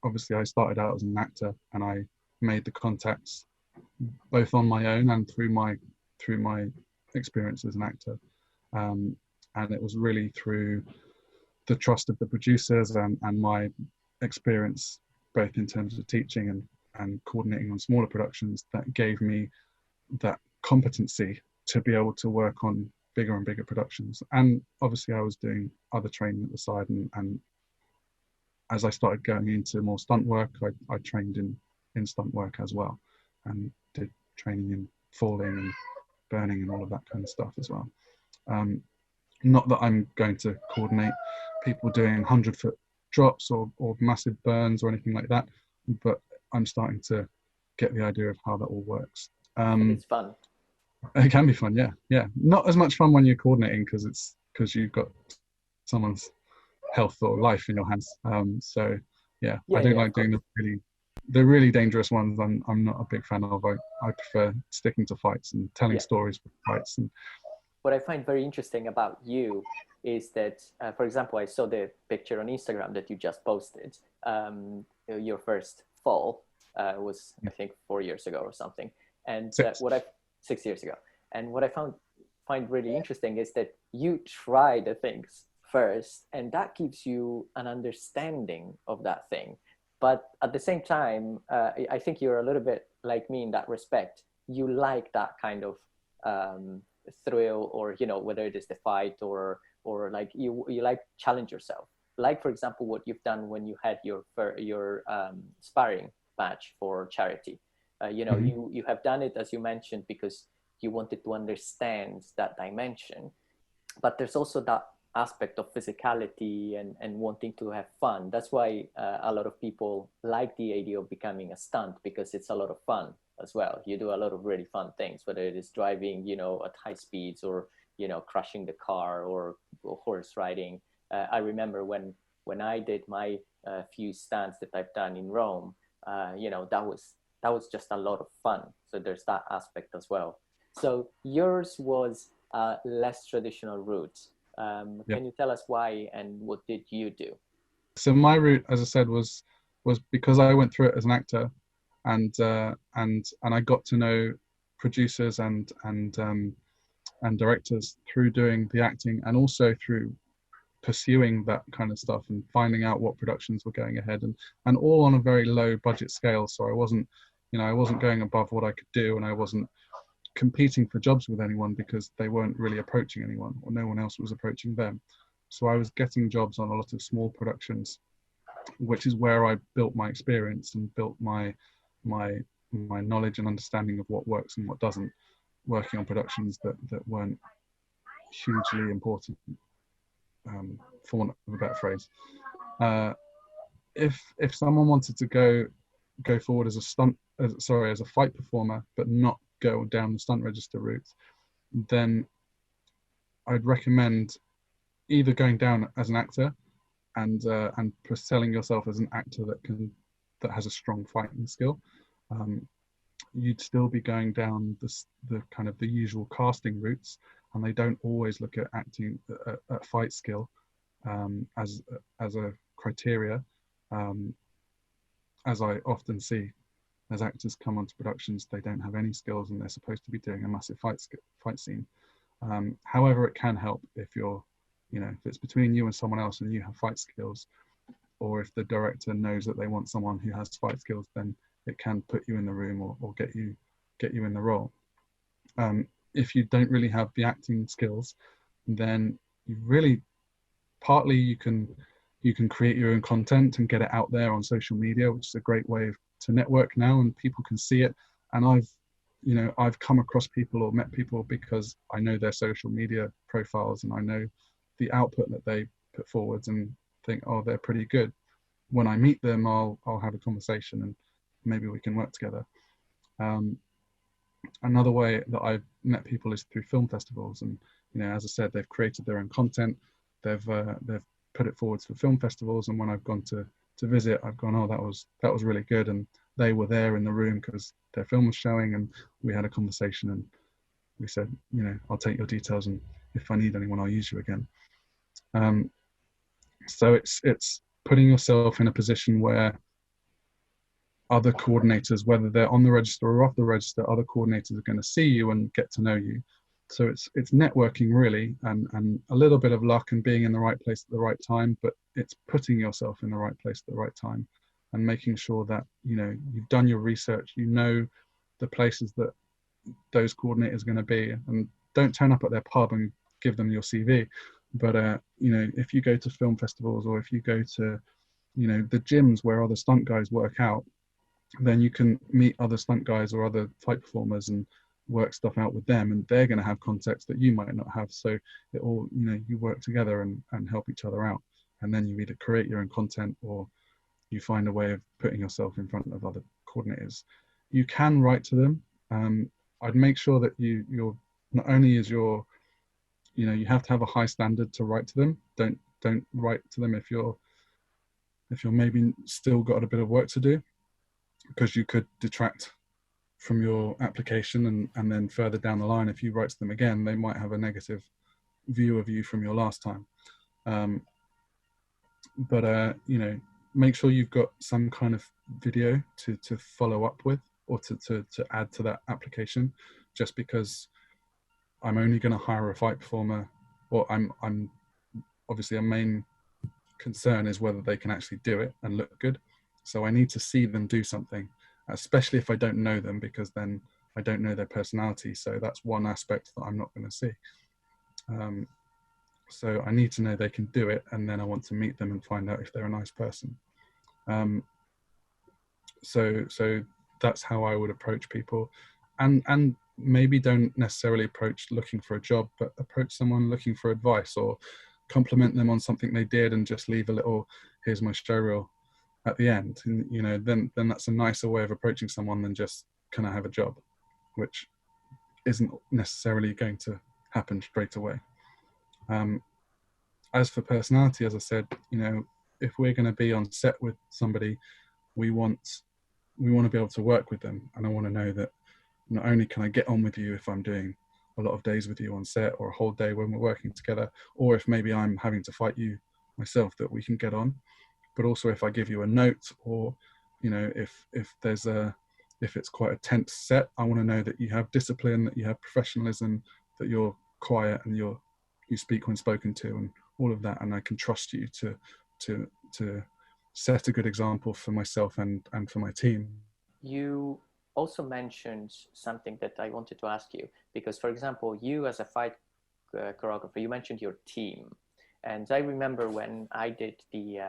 Obviously, I started out as an actor, and I made the contacts both on my own and through my experience as an actor. And it was really through the trust of the producers and my experience, both in terms of teaching and coordinating on smaller productions, that gave me that competency to be able to work on bigger and bigger productions. And obviously I was doing other training at the side, and as I started going into more stunt work, I trained in stunt work as well, and did training in falling and burning and all of that kind of stuff as well. Not that I'm going to coordinate people doing 100-foot drops or massive burns or anything like that, but I'm starting to get the idea of how that all works. It's fun. It can be fun, yeah. Not as much fun when you're coordinating, because you've got someone's health or life in your hands. So yeah, I don't like doing the really dangerous ones. I'm not a big fan of. I prefer sticking to fights and telling stories with fights. And what I find very interesting about you is that, for example, I saw the picture on Instagram that you just posted. Your first fall was, I think, 4 years ago or something. And 6 years ago. And what I find really interesting is that you try the things first, and that gives you an understanding of that thing. But at the same time, I think you're a little bit like me in that respect. You like that kind of thrill, or whether it is the fight or like you like challenge yourself. Like, for example, what you've done when you had your sparring match for charity. You have done it, as you mentioned, because you wanted to understand that dimension. But there's also that aspect of physicality and wanting to have fun. That's why a lot of people like the idea of becoming a stunt, because it's a lot of fun as well. You do a lot of really fun things, whether it is driving, at high speeds, or, crashing the car, or horse riding. I remember when I did my few stunts that I've done in Rome, that was just a lot of fun. So there's that aspect as well. So yours was a less traditional route. Yeah. Can you tell us why and what did you do? So my route, as I said, was because I went through it as an actor, and I got to know producers and directors through doing the acting, and also through pursuing that kind of stuff and finding out what productions were going ahead, and all on a very low budget scale. So I wasn't going above what I could do, and I wasn't competing for jobs with anyone because they weren't really approaching anyone, or no one else was approaching them. So I was getting jobs on a lot of small productions, which is where I built my experience and built my knowledge and understanding of what works and what doesn't, working on productions that weren't hugely important, for want of a better phrase. If someone wanted to go forward as a fight performer, but not go down the stunt register route, then I'd recommend either going down as an actor and selling yourself as an actor that has a strong fighting skill. You'd still be going down the kind of the usual casting routes, and they don't always look at acting at fight skill as a criteria, as I often see. As actors come onto productions, they don't have any skills and they're supposed to be doing a massive fight scene. However, it can help if if it's between you and someone else and you have fight skills, or if the director knows that they want someone who has fight skills, then it can put you in the room or get you in the role. If you don't really have the acting skills, then partly you can create your own content and get it out there on social media, which is a great way to network now, and people can see it. And I've come across people or met people because I know their social media profiles and I know the output that they put forwards, and think, oh, they're pretty good. When I meet them, I'll have a conversation and maybe we can work together. Another way that I've met people is through film festivals, and as I said, they've created their own content. They've put it forwards for film festivals, and when I've gone to visit, I've gone, oh, that was really good, and they were there in the room because their film was showing, and we had a conversation, and we said, I'll take your details, and if I need anyone, I'll use you again. So it's putting yourself in a position where other coordinators, whether they're on the register or off the register, other coordinators are going to see you and get to know you. So it's networking really, and a little bit of luck and being in the right place at the right time, but it's putting yourself in the right place at the right time and making sure that you've done your research, the places that those coordinators are going to be, and don't turn up at their pub and give them your CV. But if you go to film festivals, or if you go to the gyms where other stunt guys work out, then you can meet other stunt guys or other fight performers and work stuff out with them, and they're going to have contacts that you might not have. So it all, you work together and help each other out, and then you either create your own content or you find a way of putting yourself in front of other coordinators. You can write to them. I'd make sure that you're not only is your you have to have a high standard to write to them. Don't write to them if you're maybe still got a bit of work to do, because you could detract from your application, and then further down the line, if you write to them again, they might have a negative view of you from your last time. But make sure you've got some kind of video to follow up with, or to add to that application. Just because I'm only going to hire a fight performer, or I'm obviously, a main concern is whether they can actually do it and look good. So I need to see them do something, especially if I don't know them, because then I don't know their personality. So that's one aspect that I'm not going to see. So I need to know they can do it, and then I want to meet them and find out if they're a nice person. So that's how I would approach people, and maybe don't necessarily approach looking for a job, but approach someone looking for advice, or compliment them on something they did and just leave a little, here's my show reel at the end. And, you know, then that's a nicer way of approaching someone than just, can I have a job? Which isn't necessarily going to happen straight away. As for personality, as I said, you know, if we're going to be on set with somebody, we want to be able to work with them. And I want to know that not only can I get on with you if I'm doing a lot of days with you on set, or a whole day when we're working together, or if maybe I'm having to fight you myself, that we can get on. But also if I give you a note, or, you know, if it's quite a tense set, I want to know that you have discipline, that you have professionalism, that you're quiet and you speak when spoken to, and all of that. And I can trust you to set a good example for myself and for my team. You also mentioned something that I wanted to ask you, because, for example, you as a fight choreographer, you mentioned your team. And I remember when I did the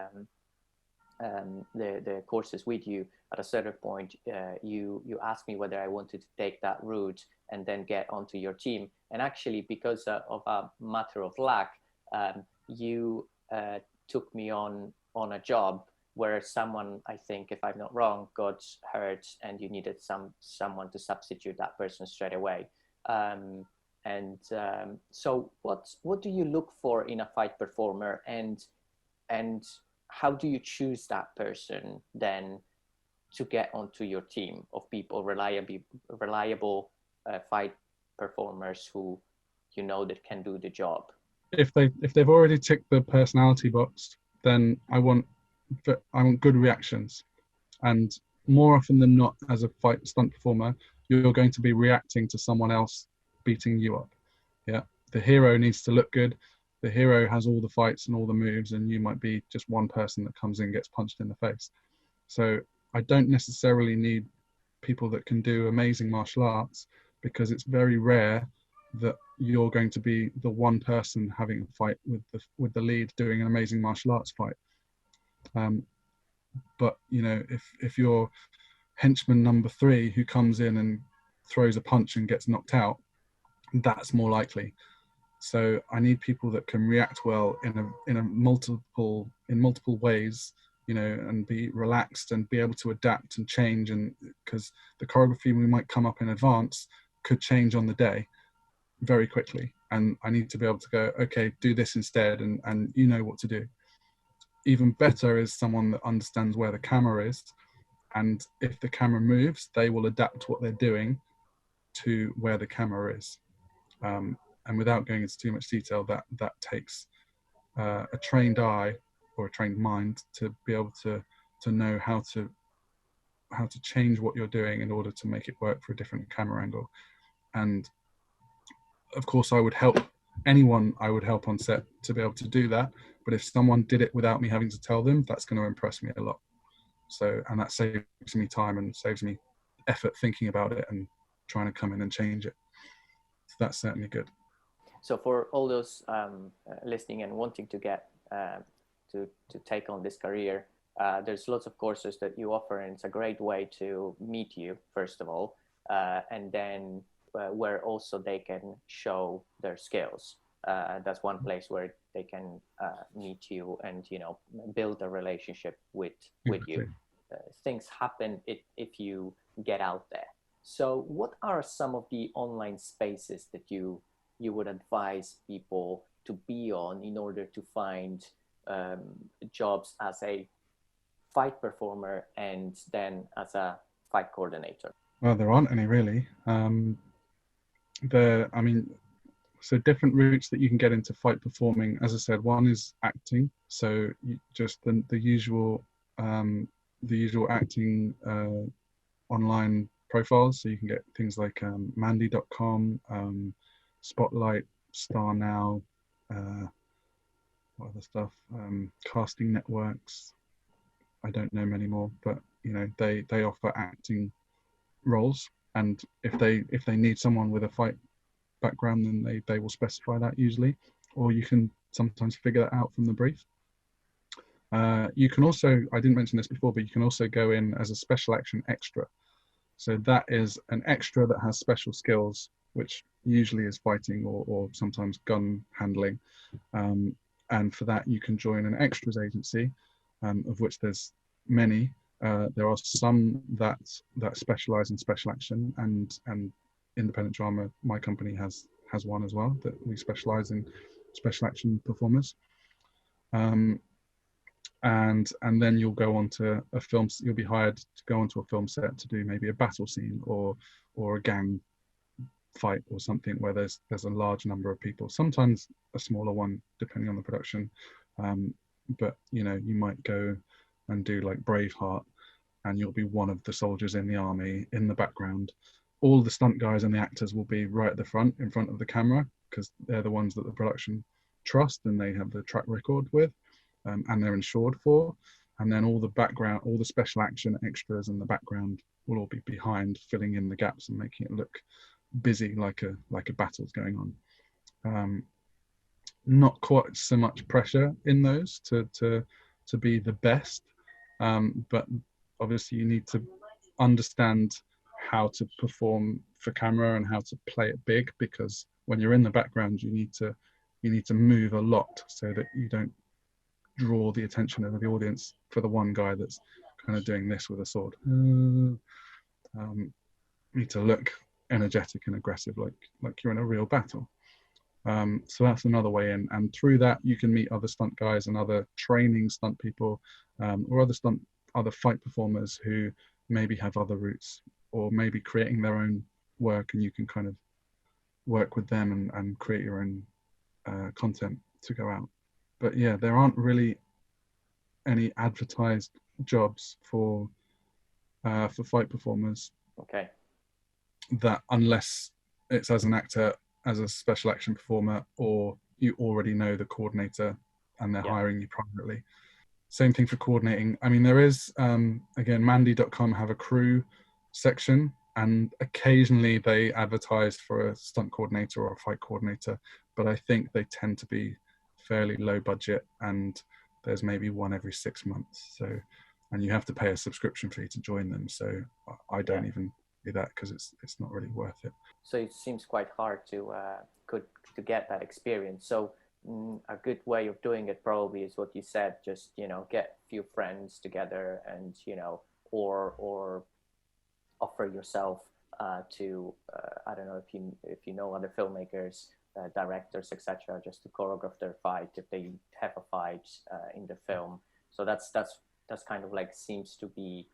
courses with you, at a certain point, you asked me whether I wanted to take that route and then get onto your team. And actually, because of a matter of luck, you took me on a job where someone, I think, if I'm not wrong, got hurt, and you needed someone to substitute that person straight away. So what do you look for in a fight performer, and how do you choose that person then to get onto your team of people, reliable fight performers who, you know, that can do the job? If they've already ticked the personality box, then I want good reactions. And more often than not, as a fight stunt performer, you're going to be reacting to someone else beating you up. Yeah, the hero needs to look good. The hero has all the fights and all the moves, and you might be just one person that comes in and gets punched in the face. So I don't necessarily need people that can do amazing martial arts, because it's very rare that you're going to be the one person having a fight with the lead doing an amazing martial arts fight. But you know, if you're henchman number 3 who comes in and throws a punch and gets knocked out, that's more likely. So I need people that can react well in multiple ways, you know, and be relaxed and be able to adapt and change. And because the choreography we might come up in advance could change on the day very quickly, and I need to be able to go, okay, do this instead, and you know what to do. Even better is someone that understands where the camera is, and if the camera moves, they will adapt what they're doing to where the camera is. And without going into too much detail, that takes a trained eye or a trained mind to be able to know how to change what you're doing in order to make it work for a different camera angle. And of course, I would help anyone I would help on set to be able to do that. But if someone did it without me having to tell them, that's going to impress me a lot. So, and that saves me time and saves me effort thinking about it and trying to come in and change it. So that's certainly good. So for all those listening and wanting to get to take on this career, there's lots of courses that you offer, and it's a great way to meet you, first of all, and then where also they can show their skills. That's one place where they can meet you and, you know, build a relationship with you. Things happen if you get out there. So what are some of the online spaces that you would advise people to be on in order to find jobs as a fight performer and then as a fight coordinator? Well, there aren't any really. So different routes that you can get into fight performing. As I said, one is acting. So just the usual acting online profiles. So you can get things like mandy.com, Spotlight, Star Now, what other stuff, casting networks. I don't know many more, but you know, they offer acting roles, and if they need someone with a fight background, then they will specify that usually, or you can sometimes figure that out from the brief. You can also, I didn't mention this before, but you can also go in as a special action extra. So that is an extra that has special skills, which usually is fighting or sometimes gun handling. And for that, you can join an extras agency, of which there's many. There are some that specialize in special action and independent drama. My company has one as well, that we specialize in special action performers. And then you'll go on to a film. You'll be hired to go onto a film set to do maybe a battle scene or a gang fight or something where there's a large number of people. Sometimes a smaller one, depending on the production. But you know, you might go and do like Braveheart, and you'll be one of the soldiers in the army in the background. All the stunt guys and the actors will be right at the front, in front of the camera, because they're the ones that the production trust and they have the track record with, and they're insured for. And then all the background, all the special action extras in the background will all be behind, filling in the gaps and making it look busy, like a battle's going on. Not quite so much pressure in those to be the best, but obviously you need to understand how to perform for camera and how to play it big, because when you're in the background you need to move a lot so that you don't draw the attention of the audience for the one guy that's kind of doing this with a sword. Need to look energetic and aggressive, like you're in a real battle. So that's another way in, and through that you can meet other stunt guys and other training stunt people, or other fight performers who maybe have other routes or maybe creating their own work, and you can kind of work with them and create your own content to go out. But yeah, there aren't really any advertised jobs for fight performers. Okay. That unless it's as an actor, as a special action performer, or you already know the coordinator and they're hiring you privately. Same thing for coordinating. I mean, there is, again, Mandy.com have a crew section, and occasionally they advertise for a stunt coordinator or a fight coordinator, but I think they tend to be fairly low budget, and there's maybe one every 6 months. So, and you have to pay a subscription fee to join them. So I don't even do that because it's not really worth it. So it seems quite hard to get that experience. So a good way of doing it probably is what you said, just, you know, get a few friends together and, you know, or offer yourself to I don't know if you know other filmmakers, directors, etc., just to choreograph their fight if they have a fight in the film. So that's kind of like seems to be,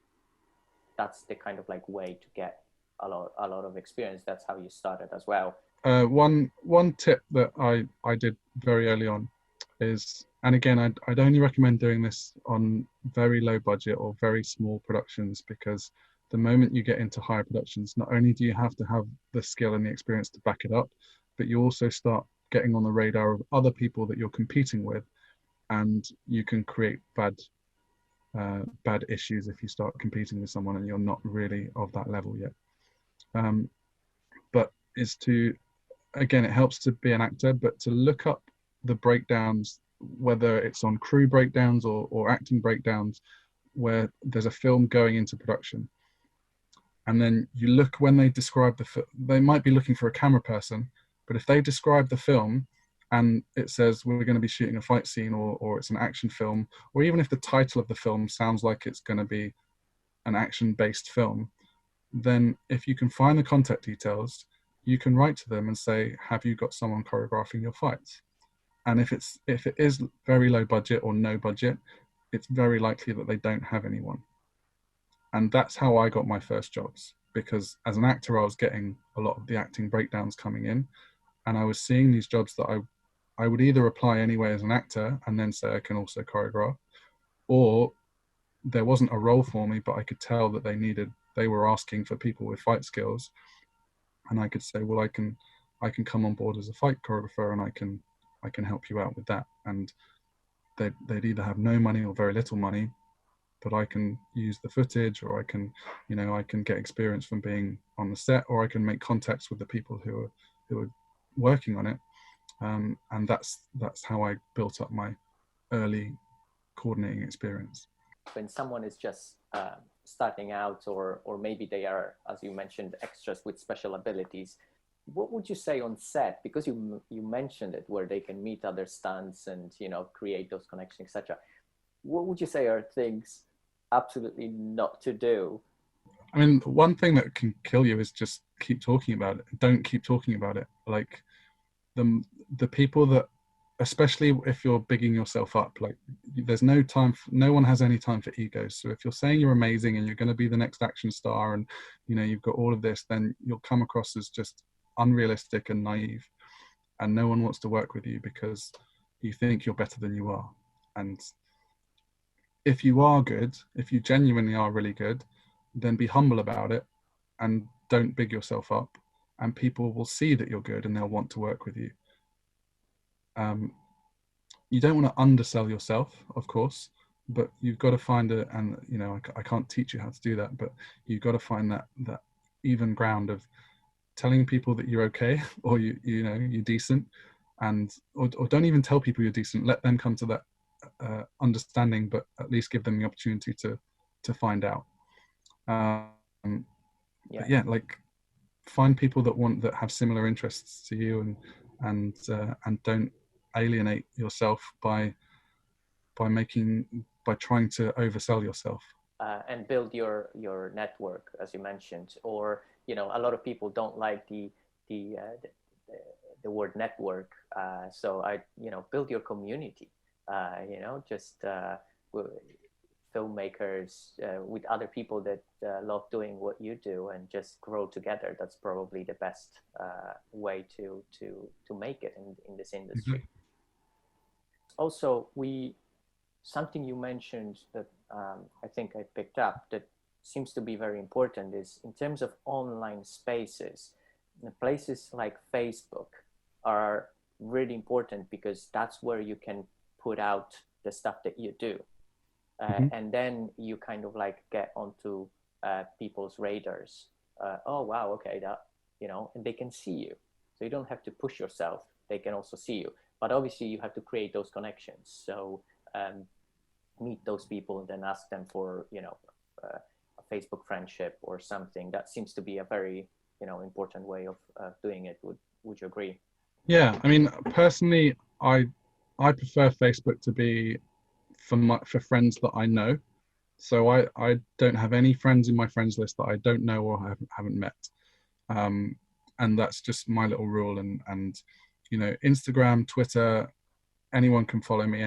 that's the kind of like way to get a lot of experience. That's how you started as well. One tip that I did very early on is, and again, I'd only recommend doing this on very low budget or very small productions, because the moment you get into higher productions, not only do you have to have the skill and the experience to back it up, but you also start getting on the radar of other people that you're competing with, and you can create bad issues if you start competing with someone and you're not really of that level yet. But is to, again, it helps to be an actor, but to look up the breakdowns, whether it's on crew breakdowns or acting breakdowns, where there's a film going into production. And then you look when they describe they might be looking for a camera person, but if they describe the film and it says we're going to be shooting a fight scene, or it's an action film, or even if the title of the film sounds like it's going to be an action-based film, then if you can find the contact details, you can write to them and say, have you got someone choreographing your fights? And if it is very low budget or no budget, it's very likely that they don't have anyone. And that's how I got my first jobs, because as an actor, I was getting a lot of the acting breakdowns coming in, and I was seeing these jobs that I would either apply anyway as an actor and then say I can also choreograph, or there wasn't a role for me, but I could tell that they were asking for people with fight skills, and I could say, well, I can come on board as a fight choreographer, and I can help you out with that. And they'd either have no money or very little money, but I can use the footage, or I can get experience from being on the set, or I can make contacts with the people who are working on it. And that's how I built up my early coordinating experience. When someone is just starting out, or maybe they are, as you mentioned, extras with special abilities, what would you say on set, because you mentioned it, where they can meet other stunts and create those connections, etc. What would you say are things absolutely not to do? I mean, one thing that can kill you is just keep talking about it. Don't keep talking about it. Like the people that, especially if you're bigging yourself up, like there's no time no one has any time for egos. So if you're saying you're amazing and you're going to be the next action star and you've got all of this, then you'll come across as just unrealistic and naive, and no one wants to work with you because you think you're better than you are. And if you are good, if you genuinely are really good, then be humble about it and don't big yourself up, and people will see that you're good and they'll want to work with you. You don't want to undersell yourself, of course, but you've got to find it. And I can't teach you how to do that, but you've got to find that even ground of telling people that you're okay, or you're decent, and or don't even tell people you're decent. Let them come to that understanding, but at least give them the opportunity to find out. But yeah, like find people that have similar interests to you, and don't alienate yourself by trying to oversell yourself. And build your network, as you mentioned. Or a lot of people don't like the word network. So build your community. Just filmmakers with other people that love doing what you do, and just grow together. That's probably the best way to make it in this industry. Mm-hmm. Also, something you mentioned that I think I picked up that seems to be very important is in terms of online spaces. Places like Facebook are really important, because that's where you can put out the stuff that you do. Mm-hmm. And then you kind of like get onto people's radars. Oh, wow, okay, that, and they can see you. So you don't have to push yourself. They can also see you. But obviously you have to create those connections. So meet those people and then ask them for, a Facebook friendship or something. That seems to be a very, important way of doing it. Would you agree? Yeah, I mean, personally, I prefer Facebook to be for friends that I know. So I don't have any friends in my friends list that I don't know or haven't met. And that's just my little rule. And Instagram, Twitter, anyone can follow me.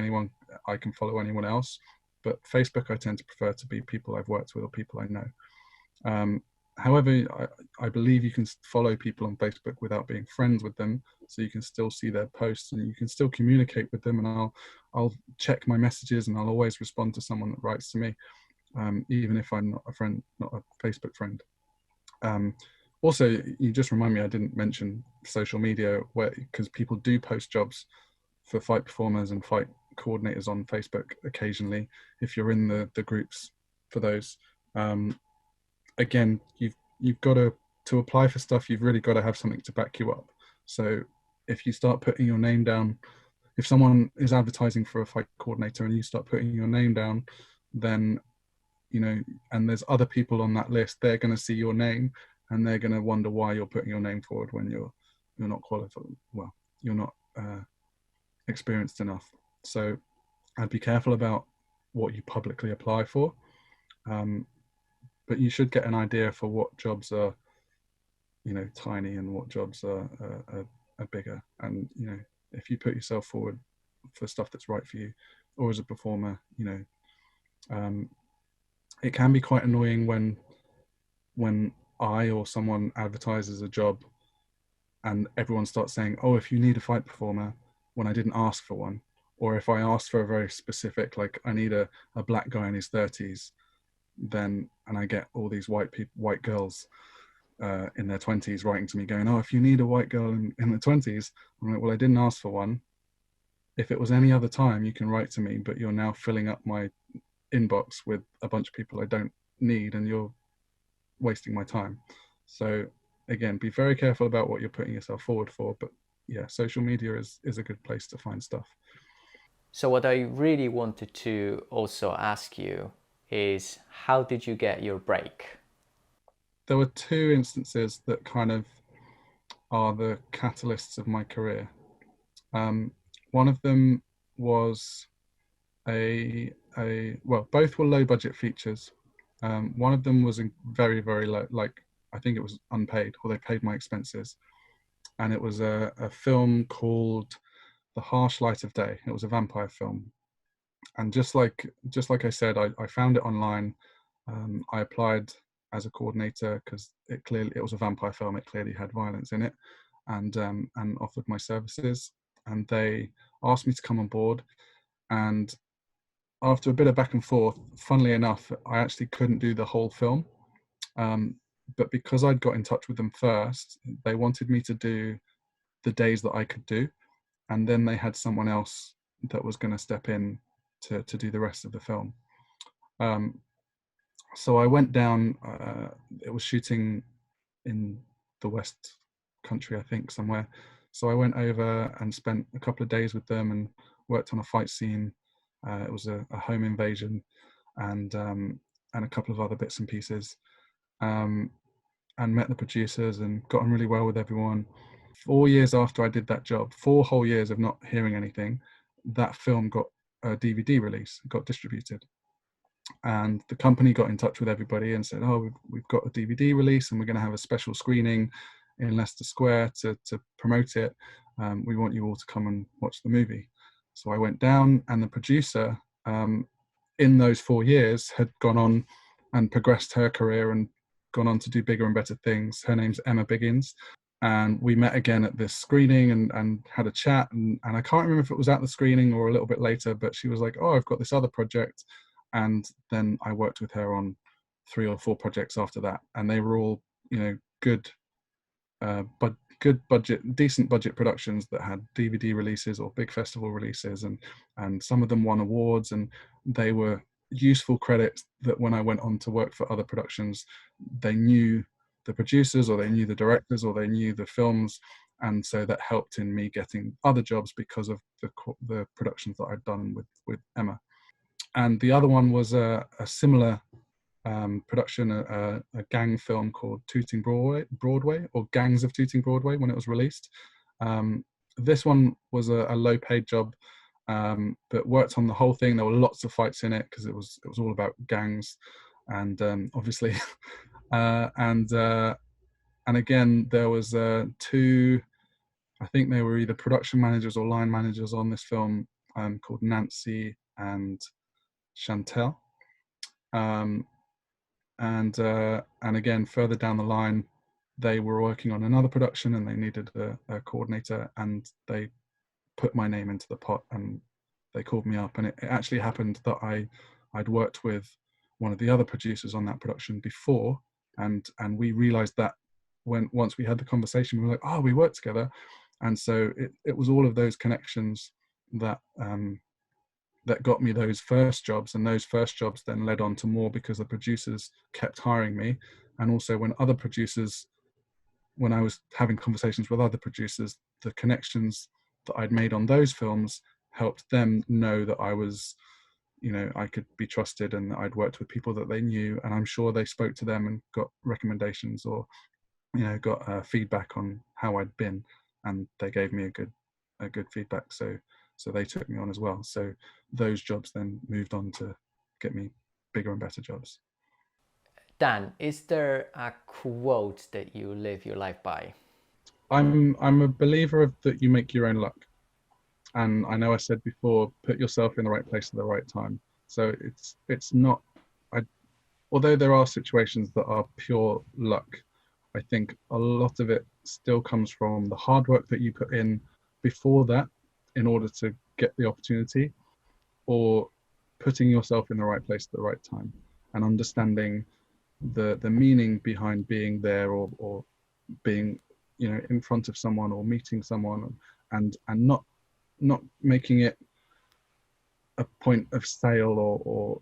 I can follow anyone else. But Facebook, I tend to prefer to be people I've worked with or people I know. However, I believe you can follow people on Facebook without being friends with them, so you can still see their posts and you can still communicate with them. And I'll check my messages, and I'll always respond to someone that writes to me, even if I'm not a friend, not a Facebook friend. Also, you just remind me, I didn't mention social media, because people do post jobs for fight performers and fight coordinators on Facebook occasionally, if you're in the groups for those. Again, you've got to apply for stuff. You've really got to have something to back you up. So if you start putting your name down, if someone is advertising for a fight coordinator and you start putting your name down, then and there's other people on that list, they're going to see your name and they're going to wonder why you're putting your name forward when you're not qualified. Well, you're not experienced enough. So I'd be careful about what you publicly apply for. But you should get an idea for what jobs are, tiny, and what jobs are bigger. And if you put yourself forward for stuff that's right for you, or as a performer, it can be quite annoying when I or someone advertises a job and everyone starts saying, "Oh, if you need a fight performer," when I didn't ask for one, or if I asked for a very specific, like I need a black guy in his 30s. And I get all these white girls in their 20s writing to me going, "Oh, if you need a white girl in the 20s," I'm like, well, I didn't ask for one. If it was any other time, you can write to me, but you're now filling up my inbox with a bunch of people I don't need, and you're wasting my time. So again, be very careful about what you're putting yourself forward for. But yeah, social media is a good place to find stuff. So what I really wanted to also ask you is, how did you get your break? There were two instances that kind of are the catalysts of my career. One of them was well, both were low budget features. One of them was very, very low, like I think it was unpaid, or they paid my expenses. And it was a film called The Harsh Light of Day. It was a vampire film. And just like I said, I found it online. I applied as a coordinator because it was a vampire film. It clearly had violence in it, and offered my services. And they asked me to come on board. And after a bit of back and forth, funnily enough, I actually couldn't do the whole film. But because I'd got in touch with them first, they wanted me to do the days that I could do. And then they had someone else that was going to step in to do the rest of the film. So I went down, it was shooting in the West Country, I think, somewhere. So I went over and spent a couple of days with them and worked on a fight scene. It was a home invasion, and a couple of other bits and pieces, and met the producers and got on really well with everyone. 4 years after I did that job, 4 whole years of not hearing anything, that film got a DVD release, got distributed. And the company got in touch with everybody and said, oh, we've got a DVD release and we're going to have a special screening in Leicester Square to promote it. We want you all to come and watch the movie. So I went down, and the producer in those 4 years had gone on and progressed her career and gone on to do bigger and better things. Her name's Emma Biggins. And we met again at this screening and had a chat. And I can't remember if it was at the screening or a little bit later, but she was like, oh, I've got this other project. And then I worked with her on 3 or 4 projects after that. And they were all, good budget, decent budget productions that had DVD releases or big festival releases. And some of them won awards, and they were useful credits that when I went on to work for other productions, they knew the producers, or they knew the directors, or they knew the films, and so that helped in me getting other jobs because of the productions that I'd done with Emma. And the other one was a similar production, a gang film called Tooting Broadway, or Gangs of Tooting Broadway, when it was released. This one was a low-paid job, but worked on the whole thing. There were lots of fights in it because it was all about gangs, and obviously. And again, there was 2, I think they were either production managers or line managers on this film, called Nancy and Chantel. And again, further down the line, they were working on another production and they needed a coordinator, and they put my name into the pot and they called me up. And it actually happened that I'd worked with one of the other producers on that production before, and we realized that once we had the conversation, we were like, oh, we worked together. And so it was all of those connections that got me those first jobs, and those first jobs then led on to more because the producers kept hiring me. And also when I was having conversations with other producers, the connections that I'd made on those films helped them know that I was, I could be trusted, and I'd worked with people that they knew, and I'm sure they spoke to them and got recommendations, or got feedback on how I'd been, and they gave me a good feedback. So they took me on as well. So those jobs then moved on to get me bigger and better jobs. Dan, is there a quote that you live your life by? I'm a believer of that you make your own luck. And I know I said before, put yourself in the right place at the right time. So it's not, although there are situations that are pure luck, I think a lot of it still comes from the hard work that you put in before that in order to get the opportunity, or putting yourself in the right place at the right time and understanding the meaning behind being there, or being in front of someone or meeting someone, and not making it a point of sale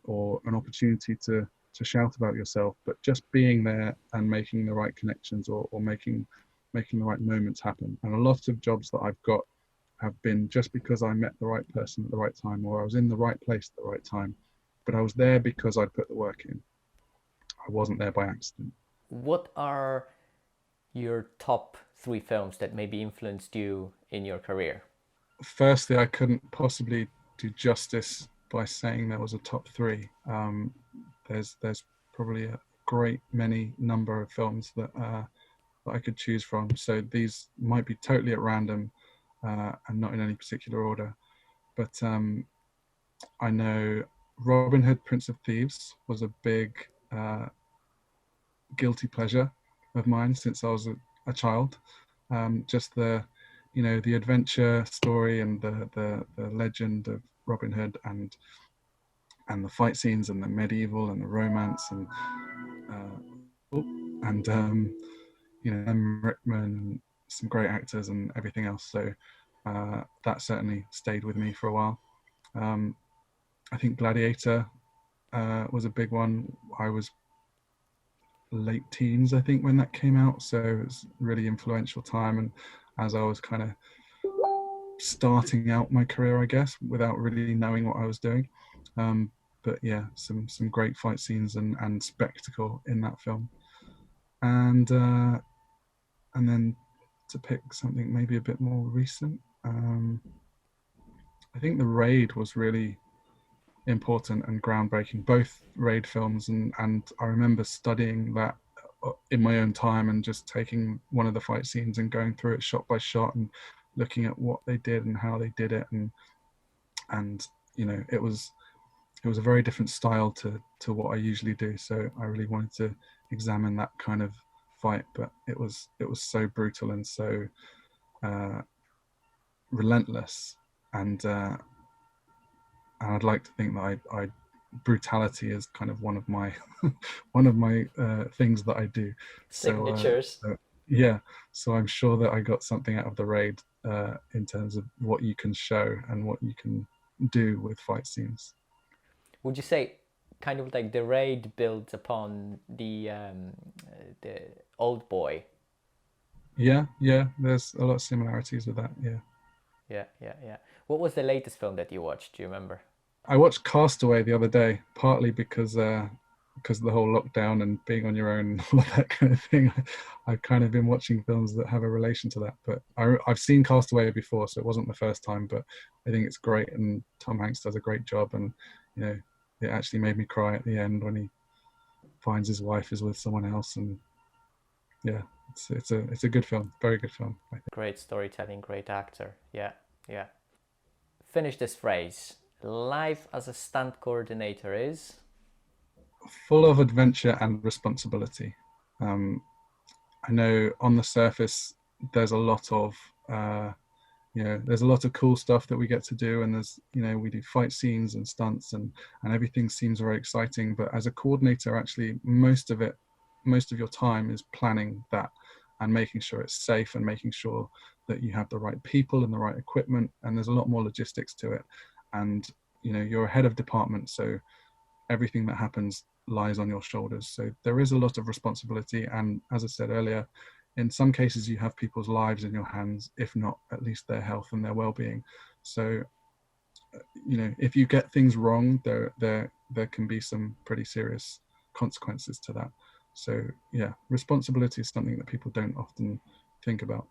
or an opportunity to shout about yourself, but just being there and making the right connections, or making the right moments happen. And a lot of jobs that I've got have been just because I met the right person at the right time, or I was in the right place at the right time, but I was there because I'd put the work in. I wasn't there by accident. What are Your top three films that maybe influenced you in your career? Firstly, I couldn't possibly do justice by saying there was a top three. There's probably a great many number of films that I could choose from. So these might be totally at random and not in any particular order. But I know Robin Hood, Prince of Thieves was a big guilty pleasure of mine since I was a child. Just the adventure story and the legend of Robin Hood and the fight scenes and the medieval and the romance and Rickman and some great actors and everything else. So that certainly stayed with me for a while. I think Gladiator was a big one. I was late teens, I think, when that came out. So it was a really influential time. And as I was kind of starting out my career, I guess, without really knowing what I was doing. But yeah, some great fight scenes and spectacle in that film. And then to pick something maybe a bit more recent, I think The Raid was really important and groundbreaking, both Raid films, and I remember studying that in my own time and just taking one of the fight scenes and going through it shot by shot and looking at what they did and how they did it, and it was a very different style to what I usually do. So I really wanted to examine that kind of fight, but it was so brutal and so relentless, and I'd like to think that I brutality is kind of one of my one of my things that I do. Signatures. Yeah, so I'm sure that I got something out of The Raid in terms of what you can show and what you can do with fight scenes. Would you say kind of like The Raid builds upon the Old Boy? Yeah, there's a lot of similarities with that. Yeah, Yeah. What was the latest film that you watched? Do you remember? I watched Castaway the other day, partly because of the whole lockdown and being on your own and all that kind of thing. I've kind of been watching films that have a relation to that. But I've seen Castaway before, so it wasn't the first time. But I think it's great, and Tom Hanks does a great job. And it actually made me cry at the end when he finds his wife is with someone else. And yeah, it's a good film, very good film, I think. Great storytelling, great actor. Yeah. Finish this phrase. Life as a stunt coordinator is. Full of adventure and responsibility. I know on the surface there's a lot of there's a lot of cool stuff that we get to do, and there's we do fight scenes and stunts and everything seems very exciting. But as a coordinator, actually most of your time is planning that and making sure it's safe and making sure that you have the right people and the right equipment, and there's a lot more logistics to it. And you're a head of department, so everything that happens lies on your shoulders. So there is a lot of responsibility. And as I said earlier, in some cases you have people's lives in your hands, if not at least their health and their well-being. So if you get things wrong, there can be some pretty serious consequences to that. So yeah, responsibility is something that people don't often think about.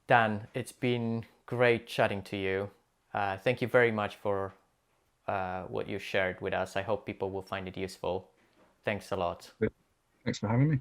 Dan, it's been great chatting to you. Thank you very much for what you shared with us. I hope people will find it useful. Thanks a lot. Thanks for having me.